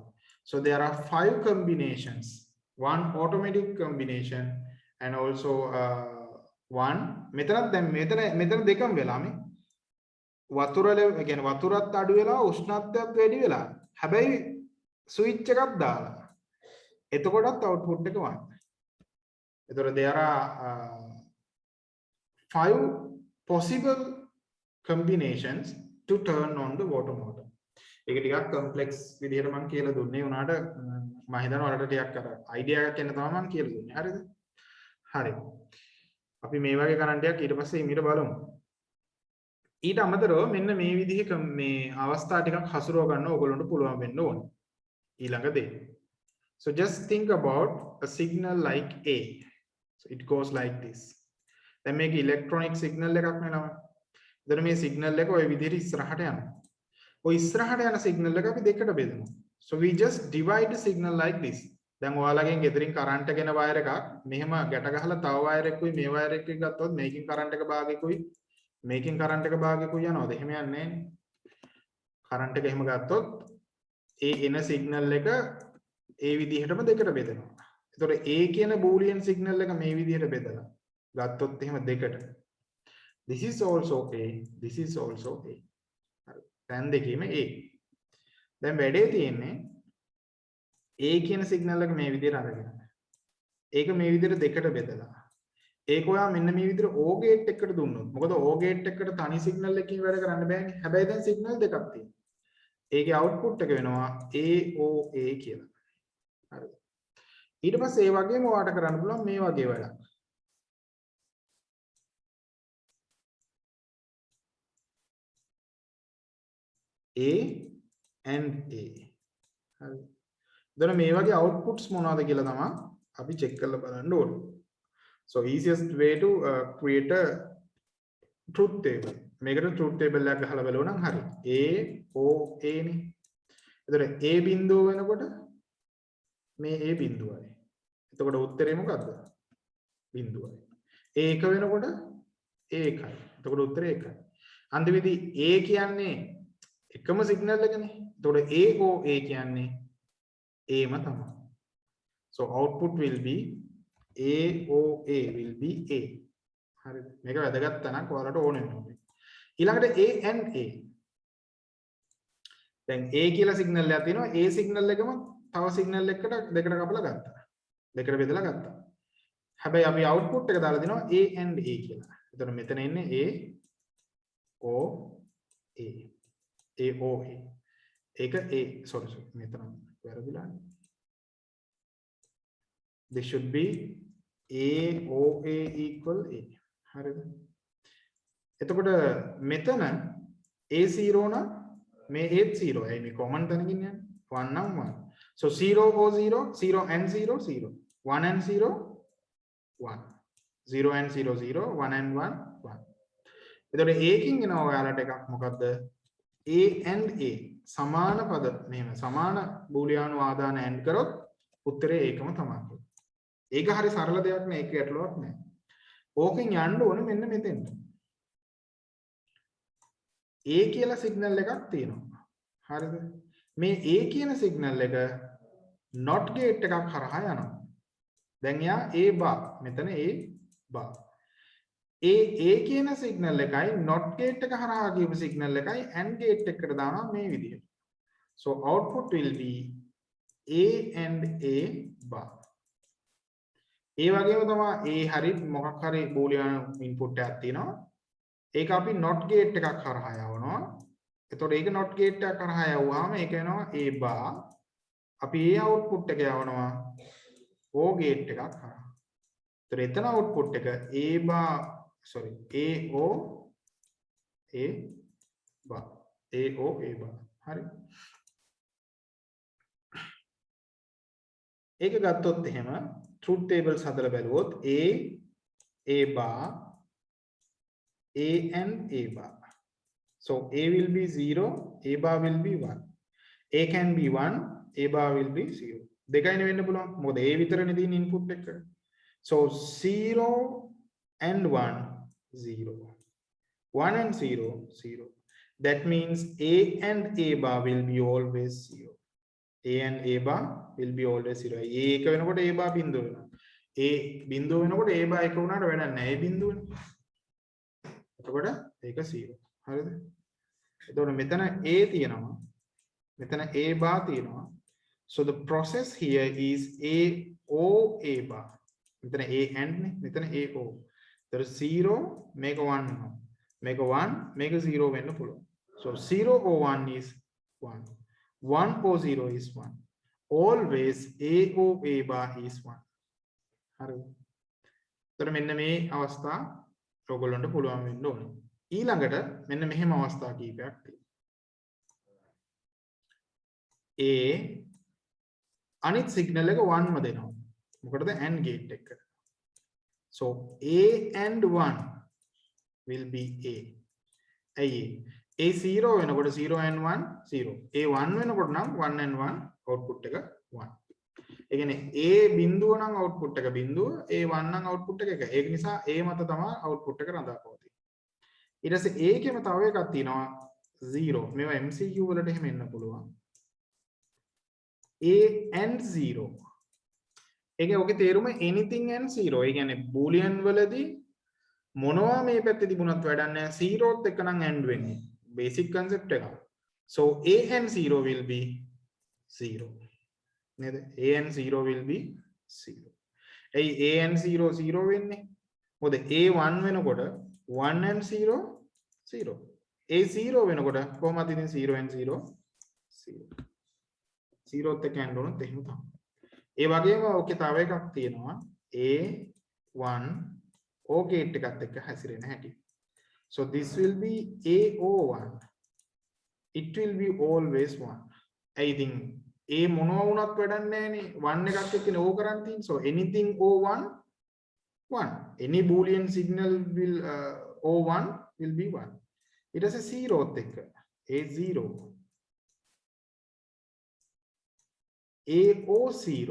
so there are 5 combinations one automatic combination and also one මෙතනත් දැන් මෙතන දෙකම වෙලා මේ වතුර level කියන්නේ වතුරත් අඩු වෙලා උෂ්ණත්වයත් වැඩි වෙලා හැබැයි ස්විච් එකක් දාලා එතකොටත් output එක 1 එතකොට there are 5 possible combinations to turn on the water motor ඒක ටිකක් complex විදිහට මම කියලා දුන්නේ උනාට මම හිතනවා ඔයාලට ටිකක් අර idea එකක් එන්න තමයි මම කියලා දුන්නේ හරිද හරි අපි මේ වගේ කරන්ට් එකක් ඊට පස්සේ ඊට බලමු ඊට අමතරව මෙන්න මේ විදිහේ මේ අවස්ථා ටිකක් හසුරව ගන්න ඕගොල්ලන්ට පුළුවන් වෙන්න ඕනේ ඊළඟ දේ so just think about a signal like A so it goes like this දැන් මේක electronic signal එකක් නේ එතන මේ signal එක ওই විදිහට ඉස්සරහට යනවා ඔය ඉස්සරහට යන signal එක අපි දෙකට බෙදමු so we just divide the signal like this දැන් ඔයාලගෙන් ගෙදරින් කරන්ට් එක ගෙන වයර් එකක් මෙහෙම ගැට ගහලා තව වයර් එකකුයි මේ වයර් එකකුයි ගත්තොත් මේකෙන් කරන්ට් එක භාගයකුයි මේකෙන් කරන්ට් එක භාගයකුයි යනවාද එහෙම යන්නේ නැහැ කරන්ට් එක එහෙම ගත්තොත් ඒ එන signal එක ඒ විදිහටම දෙකට බෙදෙනවා ඒතකොට A කියන boolean signal එක මේ විදිහට බෙදලා ගත්තොත් එහෙම දෙකට this is also A this is also A හරි දැන් දෙකේම A දැන් වැඩේ තියෙන්නේ A කියන signal එක මේ විදිහට අරගෙන ඒක මේ විදිහට දෙකට බෙදලා ඒක ඔයා මෙන්න මේ විදිහට O gate එකකට දුන්නොත් මොකද O gate එකකට තනි සිග්නල් එකකින් වැඩ කරන්න බෑනේ. හැබැයි දැන් සිග්නල් දෙකක් තියෙනවා. ඒකේ output එක වෙනවා AOA කියලා. හරිද? ඊට පස්සේ ඒ වගේම ඔයාට කරන්න පුළුවන් මේ වගේ වැඩක්. A and A. හරි. දැන් මේ වගේ outputs මොනවද කියලා තමයි අපි check කරලා බලන්න ඕනේ. So easiest way to create a truth table. මේකට truth table එකක් ගහලා බලුවා නම් හරි. A O A නේ. එතකොට A බිඳුව වෙනකොට මේ A බිඳුවයි. එතකොට උත්තරේ මොකද්ද? බිඳුවයි. A එක වෙනකොට A එකයි. එතකොට උත්තරේ එකයි. අන්තිමේදී A කියන්නේ එකම සිග්නල් එකනේ. එතකොට AOA කියන්නේ Aම තමයි. So output will be AOA will be A. හරිද? මේක වැදගත් තැනක් ඔයාලට ඕනේ වෙනවා. ඊළඟට A and A. දැන් A කියලා සිග්නල් එකක් තියෙනවා. A සිග්නල් එකම තව සිග්නල් එකකට දෙකට කපලා ගත්තා. දෙකට බෙදලා ගත්තා. හැබැයි අපි output එක දාලා දෙනවා A and A කියලා. එතකොට මෙතන එන්නේ A O A. AOA. ඒක A sorry මෙතන වැරදිලානේ. This should be AOA equal A. හරිද? එතකොට මෙතන A0 නම් මේ A 0. ඇයි මේ common තැනකින් යන්නේ? 1 නම් 1. So 0 O 0, 0 and 0 0. 1 and 0 1. 0 and 0 0, 1 and 1 1. එතකොට A කින් එනවා ඔයාලට එකක් මොකද්ද? A and A සමාන පද මෙහෙම සමාන බූලියානු ආදාන ඇන්ඩ් කරොත් උත්තරේ ඒකම තමයි. ඒක හරි සරල දෙයක් නේ, ඒක ගැටලුවක් නෑ. ඕකෙන් යන්න ඕනේ මෙන්න මෙතෙන්ට. A කියලා සිග්නල් එකක් තියෙනවා. හරිද? මේ A කියන සිග්නල් එක not gate එකක් හරහා යනවා. දැන් යා A bar මෙතන A bar. A කියන සිග්නල් එකයි not gate එක හරහා ගියපු සිග්නල් එකයි AND gate එකකට දානවා මේ විදිහට. So output will be A and A bar. ඒ වගේම තමයි A හරි මොකක් හරි බූලියන් ඉන්පුට් එකක් තියෙනවා. ඒක අපි not gate එකක් හරහා යවනවා. එතකොට ඒක not gate එකක් හරහා යවුවාම ඒක වෙනවා A bar. අපි A output එක යවනවා O gate එකක් හරහා. එතකොට එතන output එක A bar sorry AO A bar AO A bar හරි. ඒක ගත්තොත් එහෙම truth tables හදලා බැලුවොත් A bar A and A bar. So A will be 0, A bar will be 1. A can be 1, A bar will be 0. දෙකයිනේ වෙන්න පුළුවන්. මොකද A විතරනේ තියෙන input එක. So 0 and 1 0. 1 and 0 0. That means A and A bar will be always 0. A and A bar will be always 0. A එක වෙනකොට A bar බිඳුව වෙනවා. A බිඳුව වෙනකොට A bar එක වුණාට වැඩක් නැහැ. A බිඳුවනේ. එතකොට ඒක 0. හරිද? එතකොට මෙතන A තියෙනවා. මෙතන A bar තියෙනවා. So the process here is A O A bar. මෙතන A and නේ. මෙතන A O. There is 0 මේක 1 වෙනවා. මේක 1 මේක 0 වෙන්න පුළුවන්. So 0 or 1 is 1. 1 or 0 is 1. Always A O A bar is 1. හරිද? එතකොට මෙන්න මේ අවස්ථා ඔයගොල්ලන්ට පුළුවන් වෙන්න ඕනේ. ඊළඟට මෙන්න මෙහෙම අවස්ථා කීපයක් තියෙනවා. A අනිත් සිග්නල් එක 1ම දෙනවා. මොකටද? AND gate එකට. So A and 1 will be A. ඇයි A 0 වෙනකොට 0 and 1 0. A 1 වෙනකොට නම් 1 and 1 output එක 1. ඒ කියන්නේ A බිඳුව නම් output එක බිඳුව, A 1 නම් output එක 1. ඒක නිසා A මත තමයි output එක රඳාපවතින්නේ. ඊට පස්සේ A එකේම තව එකක් තියෙනවා 0. මේවා MCQ වලට එහෙම එන්න පුළුවන්. A and 0. ඒකේ ඔගේ තේරුම anything and 0. ඒ කියන්නේ බූලියන් වලදී මොනවා මේ පැත්තේ තිබුණත් වැඩක් නැහැ. 0ත් එක්ක නම් AND වෙන්නේ. Basic concept එක. So A and 0 will be 0. නේද? A and 0 will be 0. A and 0 0 වෙන්නේ. මොකද A1 වෙනකොට 1 and 0 0. A0 වෙනකොට කොහොමද ඉතින් 0 and 0 0. 0ත් එක්ක යන්න ඕනත් එහෙම තමයි. ඒ වගේම ඕකේ තව එකක් තියෙනවා A1 O gate එකත් එක්ක හැසිරෙන හැටි. So this will be AO1. It will be always 1. I think A මොනවා වුණත් වැඩක් නැහැනේ 1 එකක් එක්කනේ O කරන් තියෙන්නේ. So anything O1 1. Any boolean signal will O1 will be 1. ඊට පස්සේ 0ත් එක්ක A0 AO0.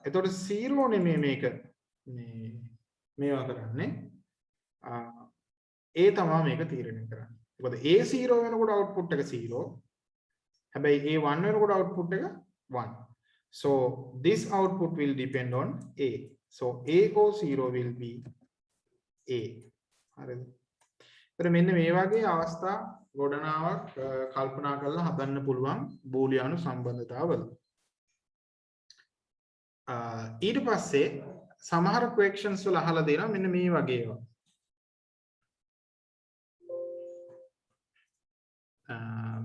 එතකොට 0 නෙමෙයි මේක මේවා කරන්නේ. A තමයි මේක තීරණය කරන්නේ. මොකද A0 වෙනකොට output එක 0. හැබැයි A1 වෙනකොට output එක 1. So this output will depend on A. So AO0 will be A. හරිද? එතන මෙන්න මේ වගේ අවස්ථා ගොඩනාවක් කල්පනා කරලා හදන්න පුළුවන් බූලියානු සම්බන්ධතාවවල. ඊට පස්සේ සමහර questions වල අහලා දෙනවා මෙන්න මේ වගේ ඒවා.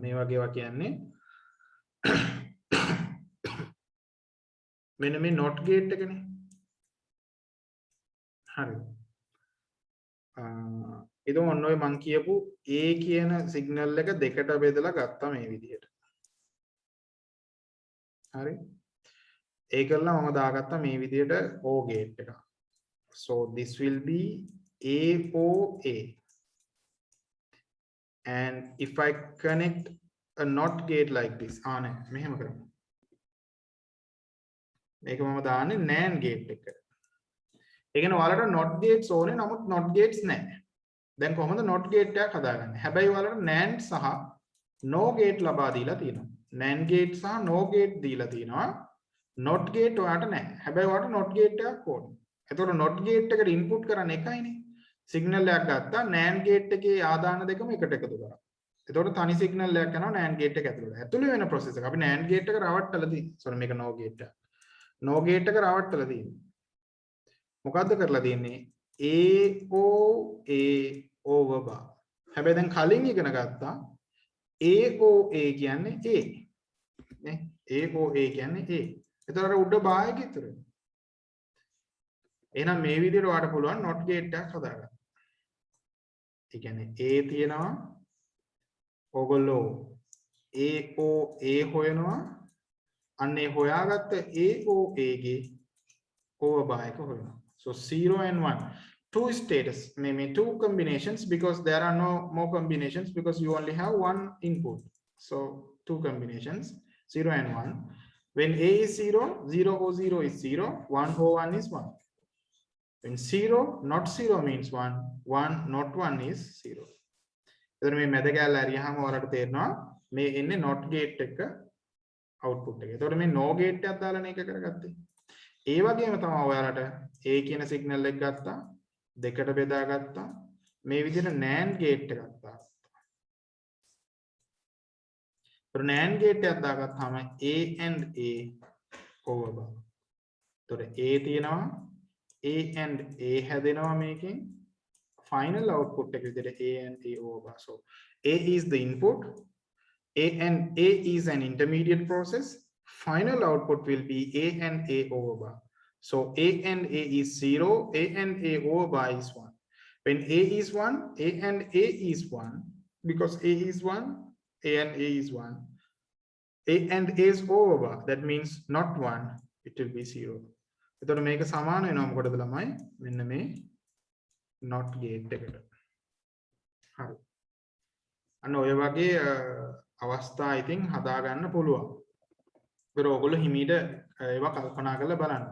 මේ වගේ ඒවා කියන්නේ මෙන්න මේ not gate එකනේ. හරි. ඒක ඔන්න ඔය මං කියපු A කියන සිග්නල් එක දෙකට බෙදලා ගත්තා මේ විදිහට. හරි. ඒකල්ලා මම දාගත්තා මේ විදිහට O gate එක. So this will be AOA. And if I connect a not gate like this, නෑ මෙහෙම කරමු. මේක මම දාන්නේ NAND gate එක. ඒ කියන්නේ ඔයාලට not gates ඕනේ නමුත් not gates නැහැ. දැන් කොහොමද not gate එකක් හදාගන්නේ? හැබැයි ඔයාලට NAND සහ no gate ලබා දීලා තියෙනවා. NAND gate සහ no gate දීලා තියෙනවා. not gate ඔයාලට නැහැ. හැබැයි ඔයාලට not gate එකක් ඕනේ. එතකොට not gate එකට input කරන්න එකයිනේ. signal එකක් ගත්තා NAND gate එකේ ආදාන දෙකම එකට එකතු කරා. එතකොට තනි signal එකක් යනවා NAND gate එක ඇතුළට. ඇතුළේ වෙන process එක. අපි NAND gate එක රවට්ටලා තියෙනවා. sorry මේක no gate එක. no gate එක රවට්ටලා තියෙනවා. මොකද්ද කරලා තියෙන්නේ? AOA over bar. හැබැයි දැන් කලින් ඉගෙන ගත්තා AOA කියන්නේ A. නේ? AOA කියන්නේ A. එතකොට උඩ bar එක ඉතුරු වෙනවා. එහෙනම් මේ විදිහට ඔයාලට පුළුවන් not gate එකක් හදාගන්න. ඒ කියන්නේ A තියෙනවා. ඔයගොල්ලෝ AOA හොයනවා. අන්න ඒ හොයාගත්ත AOA ගේ over bar එක හොයනවා. So 0 and 1. Two status, maybe two combinations because there are no more combinations because you only have one input. So two combinations, 0 and 1. When A is 0, 0 or 0 is 0, 1 or 1 is 1. When 0, not 0 means 1, 1, not 1 is 0. එතන මේ මැද කැලේ හරියහම ඔයාලට තේරෙනවා මේ එන්නේ not gate එක output එක. එතකොට මේ no gate එකක් දාලා මේක කරගත්තේ. ඒ වගේම තමයි ඔයාලට A කියන signal එක ගත්තා දෙකට බෙදාගත්තා මේ විදිහට NAND gate එකක් දාගත්තා. ඒතර NAND gate එකක් දාගත්තාම A and A over bar. ඒතර A තියෙනවා A and A හැදෙනවා මේකෙන් final output එක විදිහට A and A over bar. So A is the input, A and A is an intermediate process. Final output will be A and A over bar. So A and A is 0, A and A over bar is 1. When A is 1, A and A is 1. Because A is 1, A and A is 1. A and A is over bar. That means not 1, it will be 0. එතකොට මේක සමාන වෙනවා මොකටද ළමයි? මෙන්න මේ not gate එකට. හරි. අන්න ඔය වගේ අවස්ථා ඉතින් හදා ගන්න පුළුවන්. ඒක ඔයගොල්ලෝ හිමීට ඒවා කල්පනා කරලා බලන්න.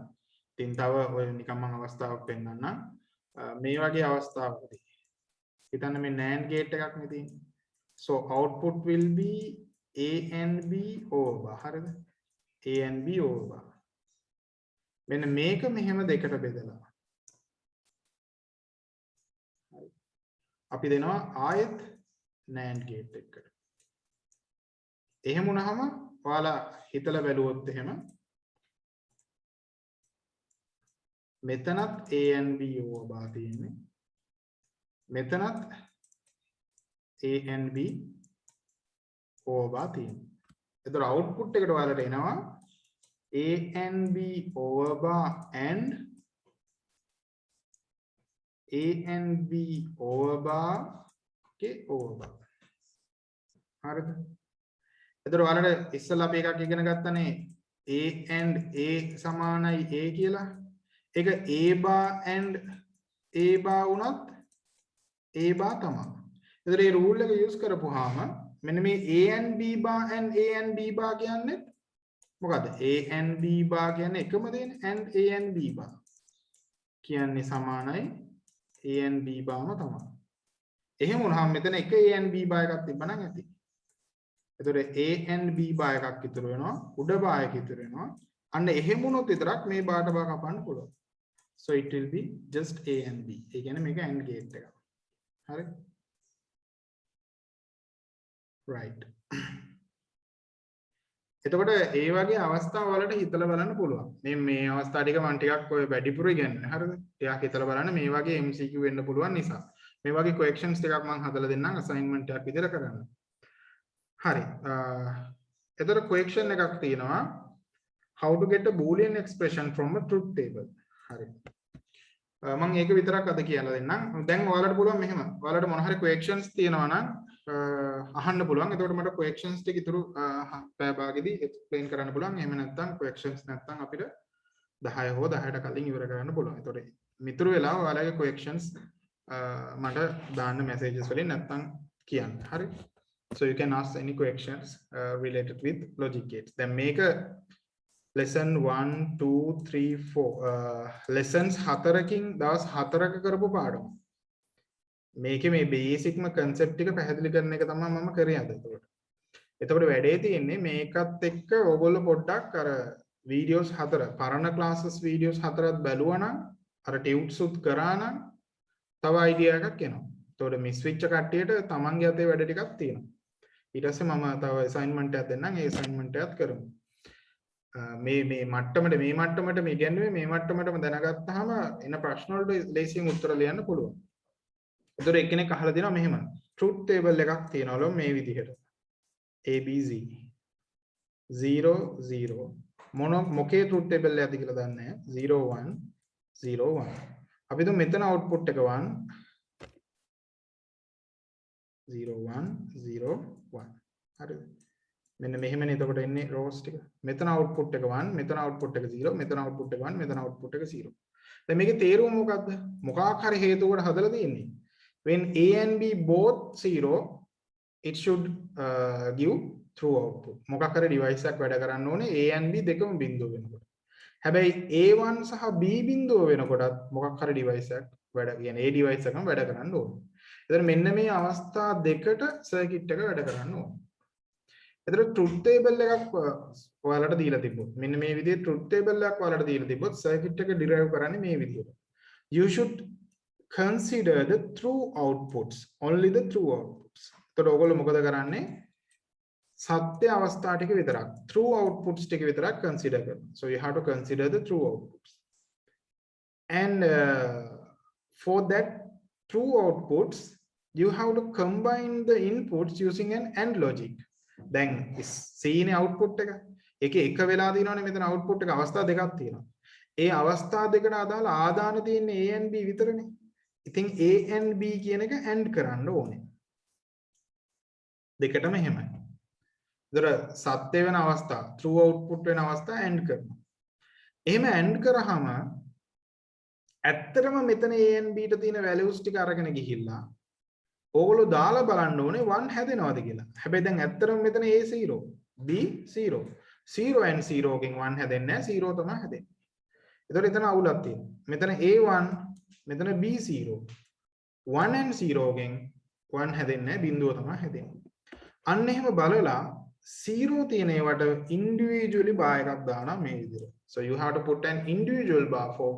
ඉතින් තව ඔය නිකම්ම අවස්ථාවක් පෙන්නන්නම්. මේ වගේ අවස්ථාවකදී හිතන්න මේ NAND gate එකක් නේ තියෙන්නේ. So output will be A and B over. හරිද? A and B over. මෙන්න මේක මෙහෙම දෙකට බෙදලා. හරි. අපි දෙනවා ආයෙත් NAND gate එකකට. එහෙම වුණාම ඔයාලා හිතලා බැලුවොත් එහෙම මෙතනත් A and B ඕවා බා තියෙන්නේ. මෙතනත් A and B ඕවා බා තියෙන්නේ. එතකොට output එකට ඔයාලට එනවා A and B over bar and A and B over bar okay over bar. හරිද? එතකොට ඔයාලට ඉස්සෙල්ලා අපි එකක් ඉගෙන ගත්තනේ A and A සමානයි A කියලා. ඒක A bar and A bar වුණත් A bar තමයි. එතකොට මේ රූල් එක යූස් කරපුවාම මෙන්න මේ A and B bar and A and B bar කියන්නේ මොකද්ද? A and B bar කියන්නේ එකම දෙන්නේ and A and B bar කියන්නේ සමානයි A and B bar ම තමයි. එහෙම වුණාම මෙතන එක A and B bar එකක් තිබ්බනම් ඇති. එතකොට A and B bar එකක් ඉතුරු වෙනවා. උඩ bar එක ඉතුරු වෙනවා. අන්න එහෙම වුණොත් විතරක් මේ බාට බා කපන්න පුළුවන්. So it will be just A and B. ඒ කියන්නේ මේක AND gate එක. හරි? right. එතකොට ඒ වගේ අවස්ථා වලට හිතලා බලන්න පුළුවන්. මේ අවස්ථා ටික මම ටිකක් ඔය වැඩිපුර ඉගෙනන්නේ. හරිද? ටිකක් හිතලා බලන්න මේ වගේ MCQ වෙන්න පුළුවන් නිසා. මේ වගේ questions ටිකක් මම හදලා දෙන්නම් assignment එකක් විදිහට කරන්න. හරි. එතකොට question එකක් තියෙනවා how to get a boolean expression from a truth table. හරි. මම ඒක විතරක් අද කියලා දෙන්නම්. දැන් ඔයාලට පුළුවන් මෙහෙම. ඔයාලට මොන හරි questions තියෙනවා නම් අහන්න පුළුවන්. එතකොට මට questions ටික ඉතුරු පැය භාගෙදී explain කරන්න පුළුවන්. එහෙම නැත්නම් questions නැත්නම් අපිට 10 හෝ 10ට කලින් ඉවර කරන්න පුළුවන්. එතකොට මිතුරු වෙලාව ඔයාලගේ questions මට දාන්න messages වලින් නැත්නම් කියන්න. හරි. So you can ask any questions related with logic gates. Then make a lesson 1 2 3 4 lessons 4කින් දවස් 4ක කරපු පාඩම. මේකේ මේ බේසික්ම concept ටික පැහැදිලි කරන එක තමයි මම කරේ අද. එතකොට වැඩේ තියෙන්නේ මේකත් එක්ක ඕගොල්ලෝ පොඩ්ඩක් අර videos 4 පරණ classes videos 4ක් බැලුවා නම් අර tunes උත් කරා නම් තව idea එකක් එනවා. එතකොට මිස් වෙච්ච කට්ටියට තමන්ගේ අතේ වැඩ ටිකක් තියෙනවා. ඊට පස්සේ මම තව assignment එකක් දෙන්නම්. ඒ assignment එකත් කරමු. මේ මට්ටමට මේ ඉගෙනුවේ මේ මට්ටමටම දැනගත්තාම එන ප්‍රශ්න වලට ලේසියෙන් උත්තර ලියන්න පුළුවන්. ඒතර එක්කෙනෙක් අහලා දෙනවා මෙහෙම truth table එකක් තියෙනවලු මේ විදිහට ABC 0 0 මොකේ truth table එකක්ද කියලා දන්නේ නැහැ 0 1 0 1 අපි දුම් මෙතන output එක 1 0 1 0 1 හරිද මෙන්න මෙහෙමනේ එතකොට එන්නේ rows ටික මෙතන output එක 1 මෙතන output එක 0 මෙතන output එක 1 මෙතන output එක 0 දැන් මේකේ තේරුම මොකද්ද මොකක් හරි හේතුවකට හදලා තියෙන්නේ when A and B both 0 it should give true output මොකක් හරි device එකක් වැඩ කරන්න ඕනේ A and B දෙකම බිඳුව වෙනකොට හැබැයි A1 සහ B බිඳුව වෙනකොටත් මොකක් හරි device එකක් වැඩ කියන්නේ A device එකම වැඩ කරන්න ඕනේ එතන මෙන්න මේ අවස්ථා දෙකට circuit එක වැඩ කරන්න ඕනේ එතකොට truth table එකක් ඔයාලට දීලා තිබ්බොත් මෙන්න මේ විදිහේ truth table එකක් ඔයාලට දීලා තිබ්බොත් circuit එක derive කරන්නේ මේ විදිහට you should consider the true outputs only the true outputs එතකොට ඔයගොල්ලෝ මොකද කරන්නේ සත්‍ය අවස්ථා ටික විතරක් true outputs ටික විතරක් consider කරනවා so you have to consider the true outputs and for that true outputs you have to combine the inputs using an AND logic දැන් සීනේ output එක ඒකේ එක වෙලා දිනවනේ මෙතන output එක අවස්ථා දෙකක් තියෙනවා ඒ අවස්ථා දෙකට අදාළ ආදාන තියෙන්නේ A and B විතරනේ ඉතින් A and B කියන එක AND කරන්න ඕනේ දෙකටම එහෙමයි ඒතර සත්‍ය වෙන අවස්ථා true output වෙන අවස්ථා AND කරනවා එහෙම AND කරාම ඇත්තටම මෙතන A and B ට තියෙන values ටික අරගෙන ගිහිල්ලා ඕගොල්ලෝ දාලා බලන්න ඕනේ 1 හැදෙනවද කියලා. හැබැයි දැන් ඇත්තටම මෙතන A 0, B 0. 0 and 0 කින් 1 හැදෙන්නේ නැහැ 0 තමයි හැදෙන්නේ. ඒතකොට එතන අවුලක් තියෙනවා. මෙතන A1, මෙතන B0. 1 and 0 කින් 1 හැදෙන්නේ නැහැ බිඳුව තමයි හැදෙන්නේ. අන්න එහෙම බලලා 0 තියෙන ඒවට individually bar එකක් දානවා මේ විදිහට. So you have to put an individual bar for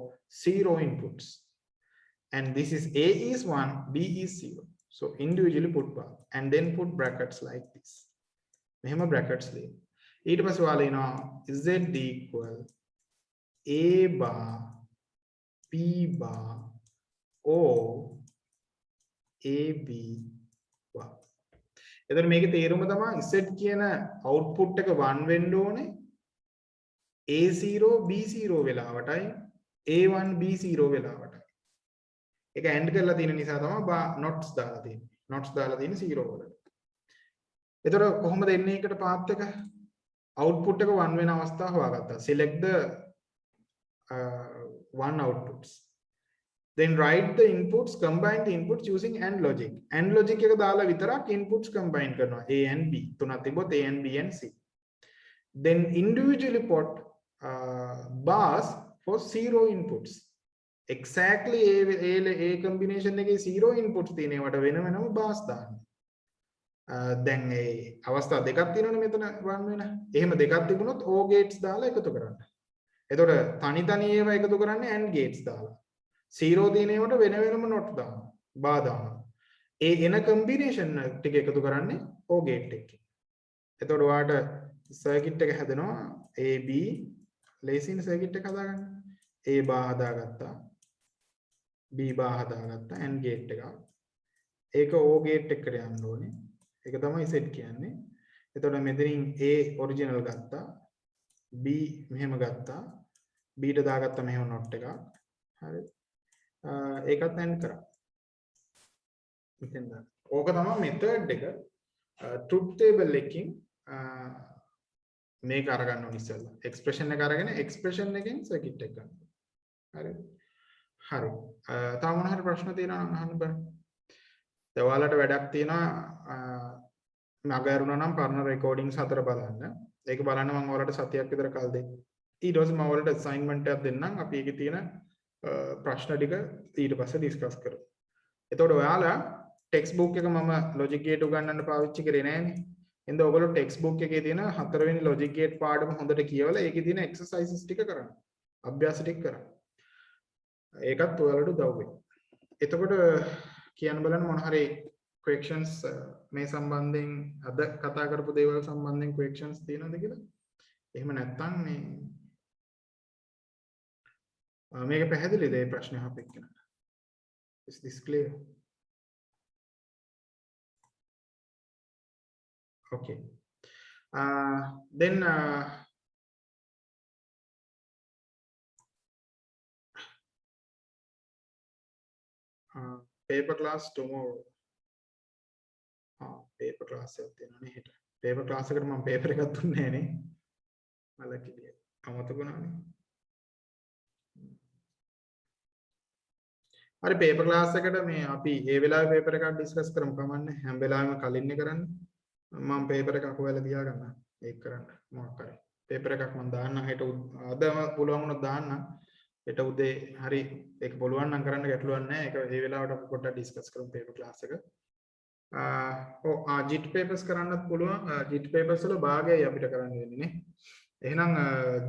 0 inputs. And this is A is 1, B is 0. So individually put bar and then put brackets like this. මෙහෙම brackets ලියන්න. ඊට පස්සේ ඔයාලා එනවා Z equal A bar P bar or AB bar. එතකොට මේකේ තේරුම තමයි Z කියන output එක 1 වෙන්න ඕනේ A0 B0 වෙලාවටයි A1 B0 වෙලාවටයි. ඒක AND කරලා තියෙන නිසා තමයි nots දාලා තියෙන්නේ. nots දාලා තියෙන්නේ 0 වලට. එතකොට කොහොමද එන්නේ එකට path එක? output එක 1 වෙන අවස්ථාව හොයාගත්තා. Select the one outputs. Then write the inputs, combine the inputs using AND logic. AND logic එක දාලා විතරක් inputs combine කරනවා. A and B. තුනක් තිබ්බොත් A and B and C. Then individually put bars for 0 inputs. Exactly A combination එකේ 0 inputs තියෙනවට වෙන වෙනම bars දාන්න. දැන් ඒ අවස්ථා දෙකක් තියෙනවනේ මෙතන 1 වෙන. එහෙම දෙකක් තිබුණොත් O gates දාලා එකතු කරන්න. එතකොට තනි තනි ඒවා එකතු කරන්නේ AND gates දාලා. 0 තියෙන ඒවාට වෙන වෙනම not දානවා. බා දානවා. ඒ එන combination ටික එකතු කරන්නේ O gate එකකින්. එතකොට ඔයාට circuit එක හැදෙනවා AB ලේසියෙන් circuit එක හදාගන්න. A bar හදාගත්තා. B bar හදාගත්තා AND gate එක. ඒක O gate එකට යන්න ඕනේ. ඒක තමයි set කියන්නේ. එතකොට මෙතනින් A original ගත්තා. B මෙහෙම ගත්තා. B ට දාගත්තා මෙහෙම not එකක්. හරි. ඒකත් AND කරා. ඉතින් ඕක තමයි method එක. truth table එකකින් මේක අරගන්න ඕනේ ඉස්සෙල්ලා. expression එක අරගෙන expression එකෙන් circuit එක ගන්න. හරි. හරි. තව මොන හරි ප්‍රශ්න තියෙනවා නම් අහන්න බෑ. දැන් ඔයාලට වැඩක් තියෙනවා මග ඇරුණා නම් පරණ recordings 4 බලන්න. ඒක බලන්න මම ඔයාලට සතියක් විතර කල් දෙන්න. ඊට පස්සේ මම ඔයාලට assignment එකක් දෙන්නම්. අපි ඒකේ තියෙන ප්‍රශ්න ටික ඊට පස්සේ ඩිස්කස් කරමු. එතකොට ඔයාලා ටෙක්ස්ට් බුක් එක මම logic gate උගන්වන්න පාවිච්චි කරේ නෑනේ. එහෙනම් ඔයගොල්ලෝ ටෙක්ස්ට් බුක් එකේ තියෙන 4 වෙනි logic gate පාඩම හොඳට කියවලා ඒකේ තියෙන exercises ටික කරන්න. අභ්‍යාස ටික කරන්න. ඒකත් ඔයාලට උදව් වෙයි. එතකොට කියන්න බලන්න මොන හරි questions මේ සම්බන්ධයෙන් අද කතා කරපු දේවල් සම්බන්ධයෙන් questions තියෙනවද කියලා? එහෙම නැත්නම් මේක පැහැදිලිද මේ ප්‍රශ්නේ අහපෙන්න? Is this clear? Okay. Then paper class tomorrow. paper class එකක් තියෙනවනේ හෙට. paper class එකට මම paper එකක් දුන්නේ නැහැ නේ. මලකිලිය. අමතකුණානේ. හරි paper class එකට මේ අපි ඒ වෙලාවේ paper එකක් discuss කරමු කමන්නේ. හැම වෙලාවෙම කලින්නේ කරන්නේ. මම paper එකක් හොයලා තියාගන්න. ඒක කරන්න මොකක් හරි. paper එකක් මම දාන්න හෙට අදම පුළුවන් වුණොත් දාන්න. හෙට උදේ හරි ඒක පුළුවන් නම් කරන්න ගැටලුවක් නැහැ. ඒක ඒ වෙලාවට අපි පොඩ්ඩක් discuss කරමු paper class එක. JIT papers කරන්නත් පුළුවන්. JIT papers වල භාගයයි අපිට කරන්න වෙන්නේ නේ. එහෙනම්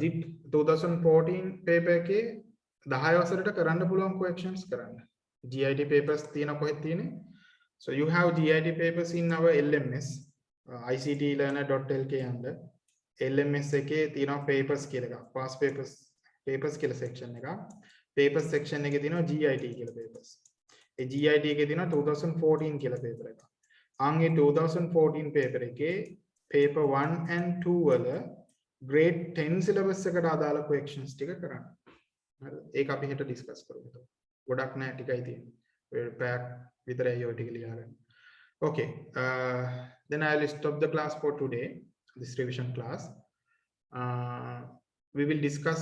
JIT 2014 paper එකේ 10 වසරට කරන්න පුළුවන් questions කරන්න. GIT papers තියෙන කොහෙද තියෙන්නේ? So you have GIT papers in our LMS ictlearner.lk under LMS එකේ තියෙනවා papers කියලා එකක්. past papers කියලා section එකක්. papers section එකේ තියෙනවා GIT කියලා papers. ඒ GIT එකේ තියෙනවා 2014 කියලා paper එකක්. අංගේ 2014 paper එකේ paper 1 and 2 වල grade 10 syllabus එකට අදාළ questions ටික කරන්න. හරිද? ඒක අපි හෙට discuss කරමු. ගොඩක් නෑ ටිකයි තියෙන්නේ. ඔය පැයක් විතරයි ඔය ටික ලියාගන්න. Okay, then I will stop the class for today, this revision class. We will discuss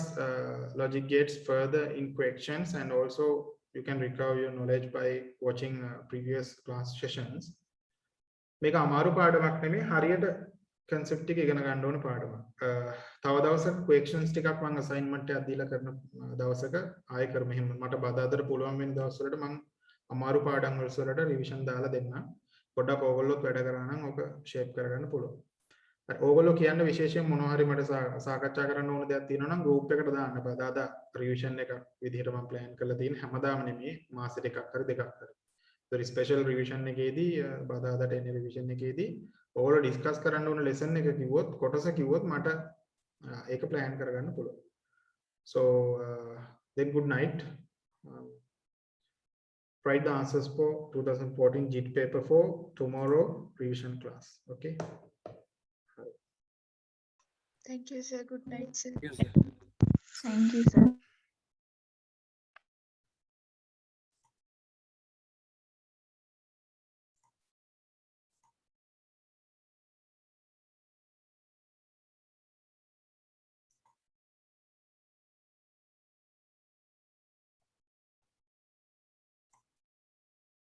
logic gates further in questions, and also you can recover your knowledge by watching previous class sessions. මේක අමාරු පාඩමක් නෙමෙයි, හරියට concept එක ඉගෙන ගන්න ඕන පාඩමක්. තව දවසක questions ටිකක් මම assignment එකක් දීලා කරන දවසක ආයෙ කරමු. එහෙම මට බදාදට පුළුවන් වෙන දවස් වලට මම අමාරු පාඩම් වලට revision දාලා දෙන්නම්. පොඩ්ඩක් ඕගොල්ලොත් වැඩ කරා නම් ඕක shape කරගන්න පුළුවන්. හරි ඕගොල්ලෝ කියන්න විශේෂයෙන් මොනවා හරි මට සාකච්ඡා කරන්න ඕන දෙයක් තියෙනවා නම් group එකට දාන්න. බදාදා revision එක විදිහට මම plan කරලා තියෙන හැමදාම නෙමෙයි මාසෙට එකක් හරි දෙකක් හරි. ඒතර special revision එකේදී බදාදාට එන revision එකේදී ඕගොල්ලෝ discuss කරන්න ඕන lesson එක කිව්වොත් කොටස කිව්වොත් මට ඒක plan කරගන්න පුළුවන්. So then good night. Write the answers for 2014 JIT paper for tomorrow revision class. Okay. Thank you, sir. Good night, sir. Thank you, sir. Thank you, sir.